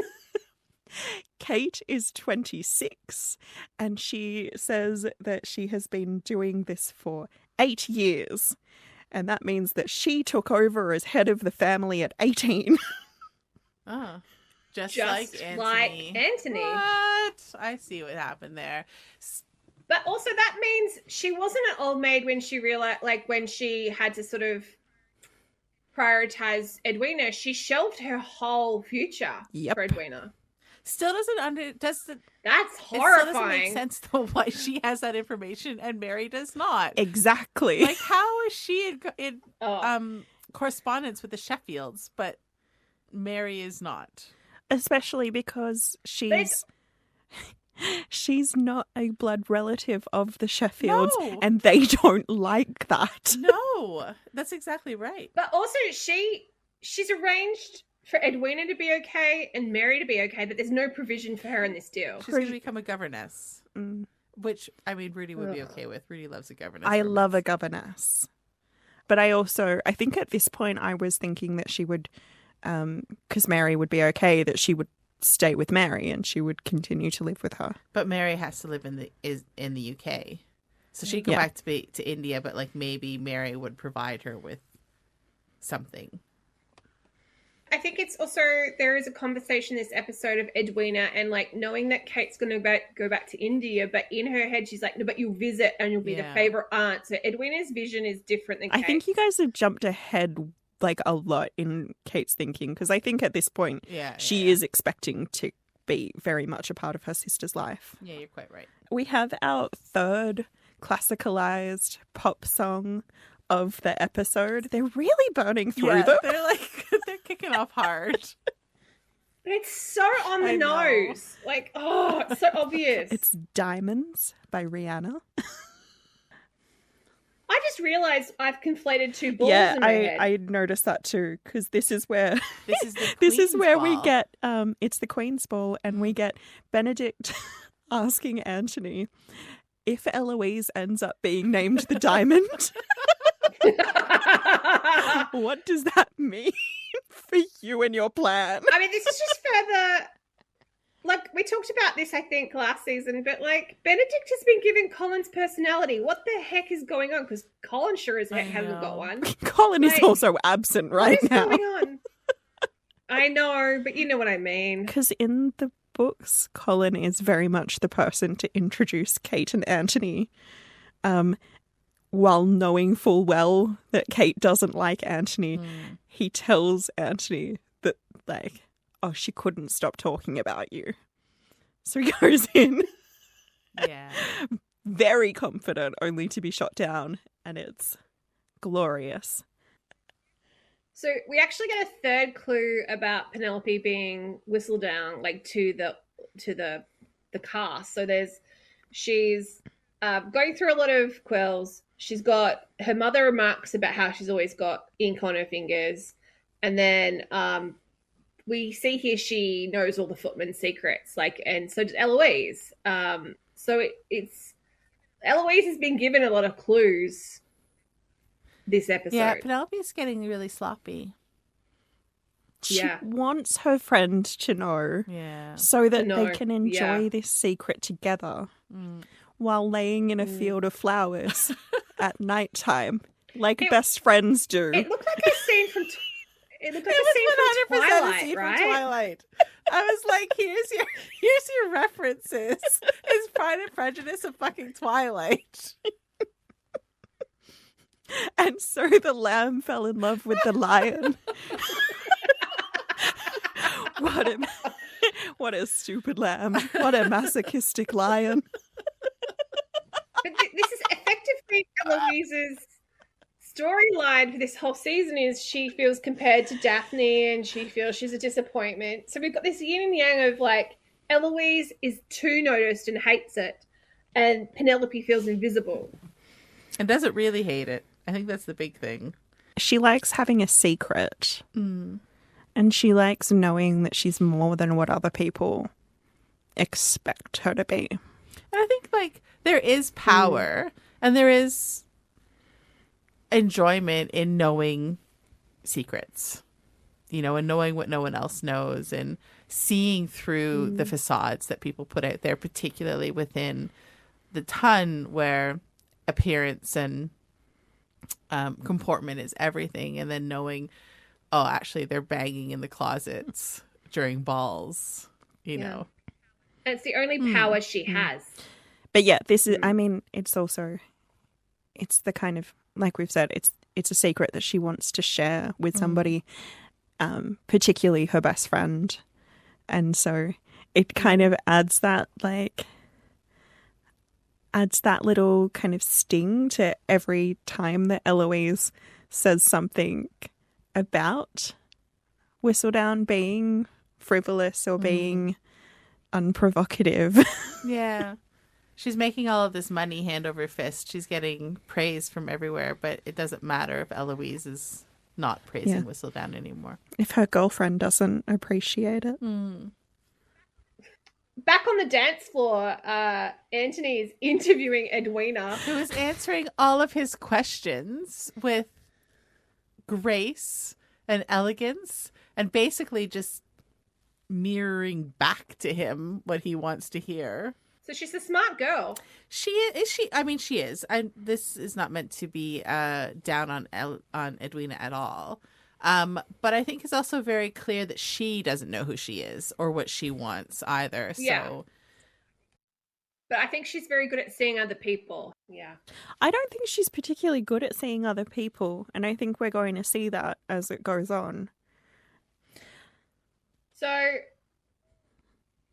Kate is 26 and she says that she has been doing this for 8 years. And that means that she took over as head of the family at 18. Oh, just like Anthony. What? I see what happened there. But also that means she wasn't an old maid when she realized, like when she had to sort of prioritize Edwina, she shelved her whole future for Edwina. Still doesn't That's It still horrifying. doesn't make sense though why she has that information and Mary does not. Exactly. Like, how is she in correspondence with the Sheffields, but Mary is not? Especially because she's not a blood relative of the Sheffields, and they don't like that. No, that's exactly right. But also, she's arranged for Edwina to be okay and Mary to be okay, but there's no provision for her in this deal. She's going to become a governess, which, I mean, Rudy would be okay with. Rudy loves a governess. I love a governess. But I think at this point I was thinking that she would, because Mary would be okay, that she would stay with Mary and she would continue to live with her. But Mary has to live in the UK, so she'd go back to India. But like maybe Mary would provide her with something. I think it's also, there is a conversation this episode of Edwina and like knowing that Kate's going to go back to India, but in her head she's like, no, but you'll visit and you'll be the favorite aunt. So Edwina's vision is different than Kate's. I think you guys have jumped ahead like a lot in Kate's thinking, because I think at this point she is expecting to be very much a part of her sister's life. Yeah, you're quite right. We have our third classicalized pop song of the episode. They're really burning through them. They're kicking off hard. But it's so on the I know. nose. Like, oh, it's so obvious. It's Diamonds by Rihanna. I just realised I've conflated two balls Yeah, in my head. I noticed that too, because this is where This is the this is Queen's where we Ball. get it's the Queen's Ball, and we get Benedict asking Anthony if Eloise ends up being named the Diamond. What does that mean for you and your plan? I mean, this is just further. Like, we talked about this, I think, last season, but, like, Benedict has been given Colin's personality. What the heck is going on? Because Colin sure as heck hasn't got one. Colin is Like, also absent right what is now. going on? I know, but you know what I mean. Because in the books, Colin is very much the person to introduce Kate and Anthony, while knowing full well that Kate doesn't like Anthony. He tells Anthony that, like, oh, she couldn't stop talking about you. So he goes in Yeah. very confident, only to be shot down, and it's glorious. So we actually get a third clue about Penelope being whistled down, like, to the cast. So she's going through a lot of quills. She's got her mother remarks about how she's always got ink on her fingers, and then we see here she knows all the footman's secrets, like, and so does Eloise. So it's Eloise has been given a lot of clues this episode. Yeah, Penelope's getting really sloppy. She Yeah. wants her friend to know, Yeah. so that No, they can enjoy yeah. this secret together while laying in a field of flowers at nighttime, like best friends do. It looked like a scene from. It looked like a scene from 100% a Twilight, scene right? from Twilight. I was like, here's your references. Is Pride and Prejudice of fucking Twilight? And so the lamb fell in love with the lion. What a stupid lamb. What a masochistic lion. But this is effectively Eloise's storyline for this whole season. Is she feels compared to Daphne, and she feels she's a disappointment. So we've got this yin and yang of, like, Eloise is too noticed and hates it, and Penelope feels invisible. And doesn't really hate it. I think that's the big thing. She likes having a secret. And she likes knowing that she's more than what other people expect her to be. And I think, like, there is power and there is enjoyment in knowing secrets, you know, and knowing what no one else knows, and seeing through the facades that people put out there, particularly within the ton where appearance and comportment is everything. And then knowing, oh, actually they're banging in the closets during balls, you know. And it's the only power she has. But yeah, this is, I mean, it's the kind of, like we've said, it's a secret that she wants to share with somebody, particularly her best friend. And so it kind of adds that little kind of sting to every time that Eloise says something about Whistledown being frivolous or being unprovocative. Yeah. She's making all of this money hand over fist. She's getting praise from everywhere, but it doesn't matter if Eloise is not praising Whistledown anymore. If her girlfriend doesn't appreciate it. Back on the dance floor, Anthony is interviewing Edwina. Who is answering all of his questions with grace and elegance, and basically just mirroring back to him what he wants to hear. So she's a smart girl. She is. This is not meant to be down on Edwina at all. But I think it's also very clear that she doesn't know who she is or what she wants either. Yeah. So But I think she's very good at seeing other people. Yeah. I don't think she's particularly good at seeing other people, and I think we're going to see that as it goes on. So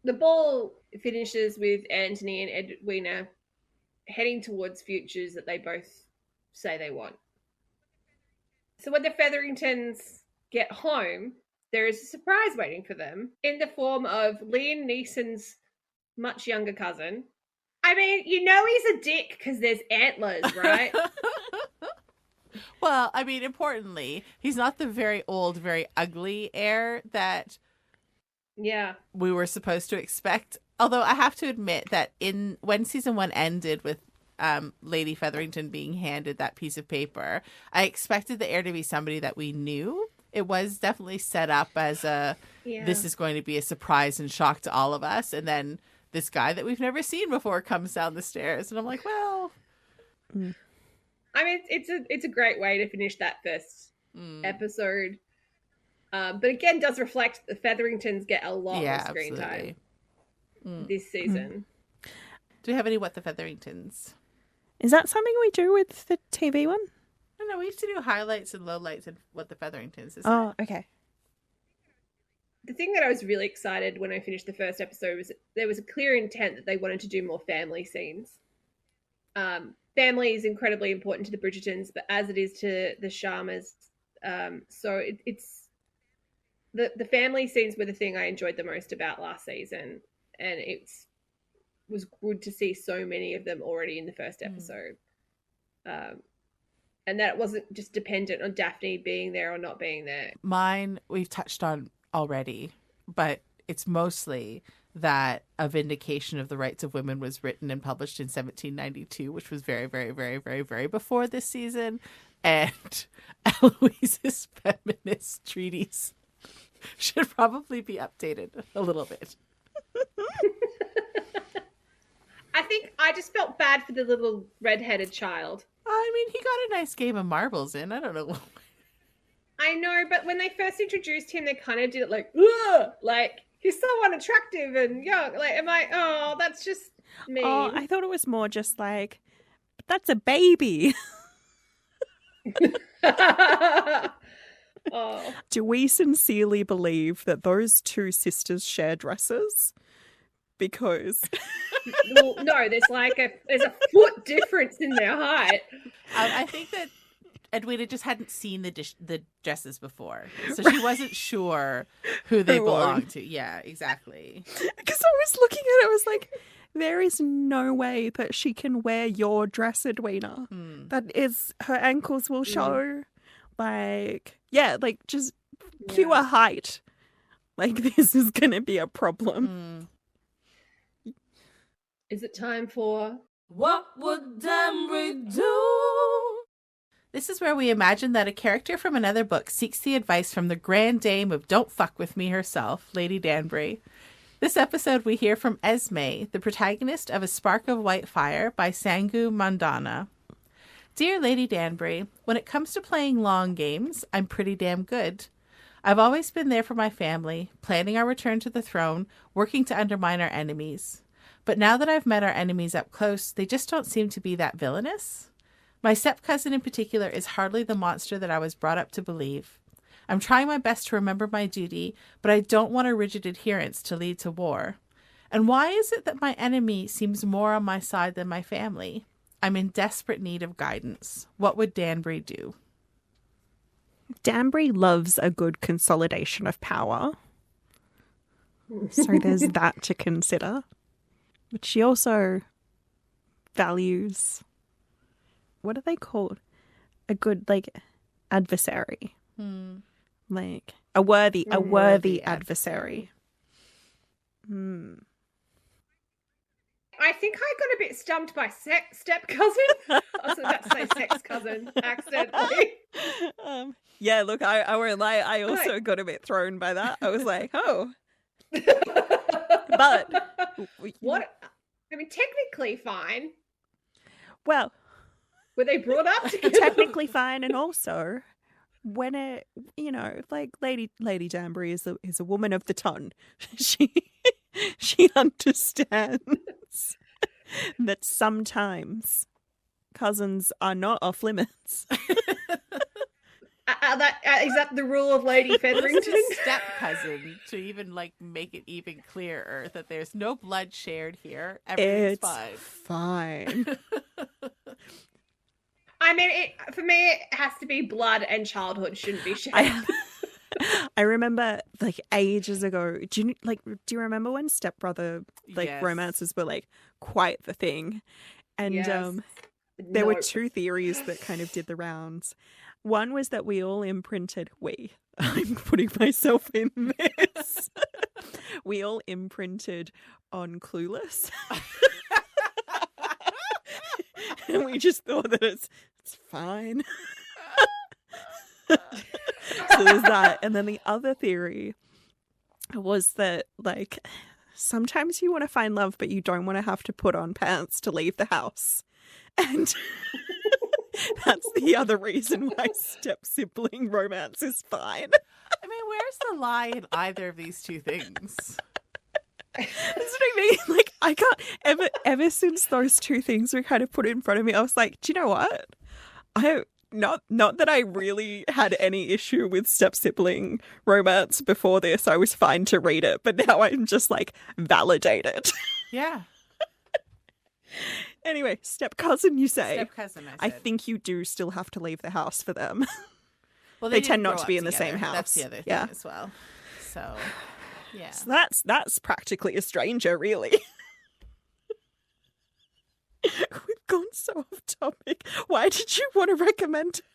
the ball finishes with Anthony and Edwina heading towards futures that they both say they want. So when the Featheringtons get home, there is a surprise waiting for them in the form of Liam Neeson's much younger cousin. I mean, you know he's a dick because there's antlers, right? Well, I mean, importantly, he's not the very old, very ugly heir that we were supposed to expect. Although I have to admit that when season 1 ended with Lady Featherington being handed that piece of paper, I expected the heir to be somebody that we knew. It was definitely set up as this is going to be a surprise and shock to all of us. And then this guy that we've never seen before comes down the stairs. And I'm like, well... I mean, it's a great way to finish that first episode. But again, does reflect the Featheringtons get a lot more screen time this season. Do we have any What the Featheringtons? Is that something we do with the TV one? No, we used to do highlights and lowlights and What the Featheringtons is. Oh, okay. The thing that I was really excited when I finished the first episode was there was a clear intent that they wanted to do more family scenes. Family is incredibly important to the Bridgertons, but as it is to the Sharmas. So it's the family scenes were the thing I enjoyed the most about last season, and it was good to see so many of them already in the first episode. And that it wasn't just dependent on Daphne being there or not being there. Mine we've touched on already, but it's mostly that A Vindication of the Rights of Women was written and published in 1792, which was very, very, very, very, very before this season. And Eloise's feminist treatise should probably be updated a little bit. I think I just felt bad for the little red-headed child. I mean, he got a nice game of marbles in. I don't know. I know, but when they first introduced him, they kind of did it like, ugh! Like, he's so unattractive and young. Like, am I, oh, that's just mean. Oh, I thought it was more just like, that's a baby. Oh. Do we sincerely believe that those two sisters share dresses? Because... Well, no, there's a foot difference in their height. I think that Edwina just hadn't seen the dresses before, so she wasn't sure who they belonged to. Yeah, exactly. Because I was looking at it, I was like, there is no way that she can wear your dress, Edwina. That is, her ankles will show. Just pure height. Like, this is going to be a problem. Is it time for What Would Danbury Do? This is where we imagine that a character from another book seeks the advice from the grand dame of Don't Fuck With Me herself, Lady Danbury. This episode we hear from Esme, the protagonist of A Spark of White Fire by Sangu Mandana. Dear Lady Danbury, when it comes to playing long games, I'm pretty damn good. I've always been there for my family, planning our return to the throne, working to undermine our enemies. But now that I've met our enemies up close, they just don't seem to be that villainous. My step-cousin in particular is hardly the monster that I was brought up to believe. I'm trying my best to remember my duty, but I don't want a rigid adherence to lead to war. And why is it that my enemy seems more on my side than my family? I'm in desperate need of guidance. What would Danbury do? Danbury loves a good consolidation of power. So there's that to consider. But she also values, what are they called? A good, adversary. Like, a worthy adversary. I think I got a bit stumped by step cousin. I was about to say sex cousin accidentally. Yeah, look, I won't lie. I also got a bit thrown by that. I was like, oh. But what? I mean, technically fine. Well, were they brought up together? Technically fine, and also when it, Lady Danbury is a woman of the ton. She understands that sometimes cousins are not off limits. Is that the rule of Lady Featherington? Step cousin, to even make it even clearer that there's no blood shared here. Everything's fine. I mean, for me, it has to be blood and childhood shouldn't be shared. I remember like ages ago. Do you remember when stepbrother Yes. romances were like quite the thing? And Yes. there were Nope. 2 theories that kind of did the rounds. One was that we all imprinted. I'm putting myself in this. We all imprinted on Clueless, and we just thought that it's fine. So there's that. And then the other theory was that, like, sometimes you want to find love, but you don't want to have to put on pants to leave the house. And that's the other reason why step-sibling romance is fine. I mean, where's the lie in either of these two things? That's what I mean. Like, I can't, ever since those 2 things were kind of put in front of me, I was like, do you know what? Not that I really had any issue with step-sibling romance before this. I was fine to read it, but now I'm just like validated. Yeah. Anyway, step-cousin, you say? Step-cousin, I I said. think you do still have to leave the house for them. Well, they didn't tend not grow to up be in the together. same house. That's the other thing Yeah. as well. So, yeah. So that's practically a stranger, really. We've gone so off topic. Why did you want to recommend it?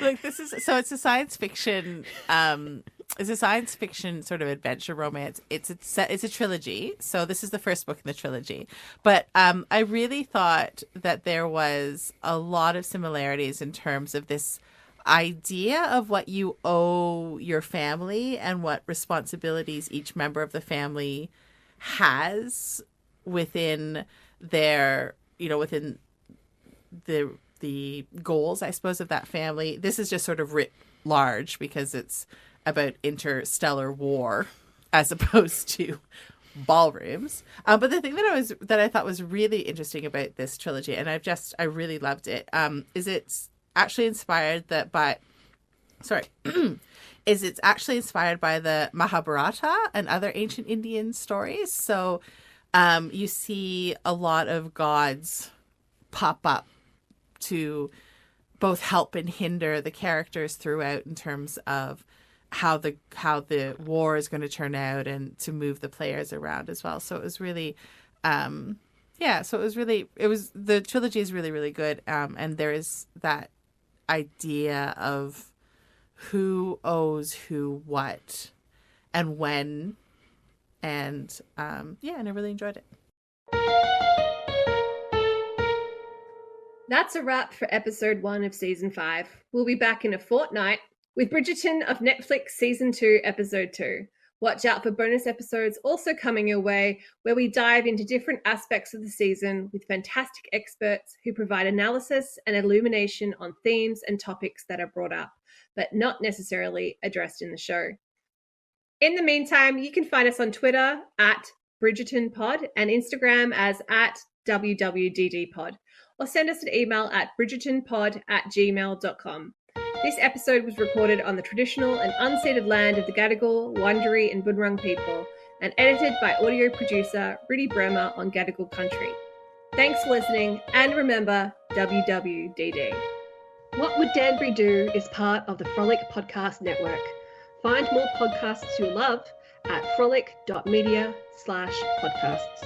Like, this is so it's a science fiction sort of adventure romance. It's a trilogy. So this is the first book in the trilogy. But I really thought that there was a lot of similarities in terms of this idea of what you owe your family and what responsibilities each member of the family has within their, within the goals, I suppose, of that family. This is just sort of writ large because it's about interstellar war as opposed to ballrooms. But the thing that I thought was really interesting about this trilogy, and I really loved it, is it's actually inspired it's actually inspired by the Mahabharata and other ancient Indian stories. So you see a lot of gods pop up to both help and hinder the characters throughout in terms of how the war is going to turn out and to move the players around as well. So it was really the trilogy is really, really good. And there is that idea of who owes who what and when, and and I really enjoyed it. That's a wrap for episode 1 of season 5. We'll be back in a fortnight with Bridgerton of Netflix season 2, episode 2. Watch out for bonus episodes also coming your way, where we dive into different aspects of the season with fantastic experts who provide analysis and illumination on themes and topics that are brought up, but not necessarily addressed in the show. In the meantime, you can find us on Twitter at BridgertonPod and Instagram as at WWDDPod, or send us an email at bridgertonpod@gmail.com. This episode was recorded on the traditional and unceded land of the Gadigal, Wurundjeri and Bunurong people, and edited by audio producer Rudy Bremer on Gadigal country. Thanks for listening, and remember, WWDD. What Would Danbury Do is part of the Frolic Podcast Network. Find more podcasts you'll love at frolic.media/podcasts.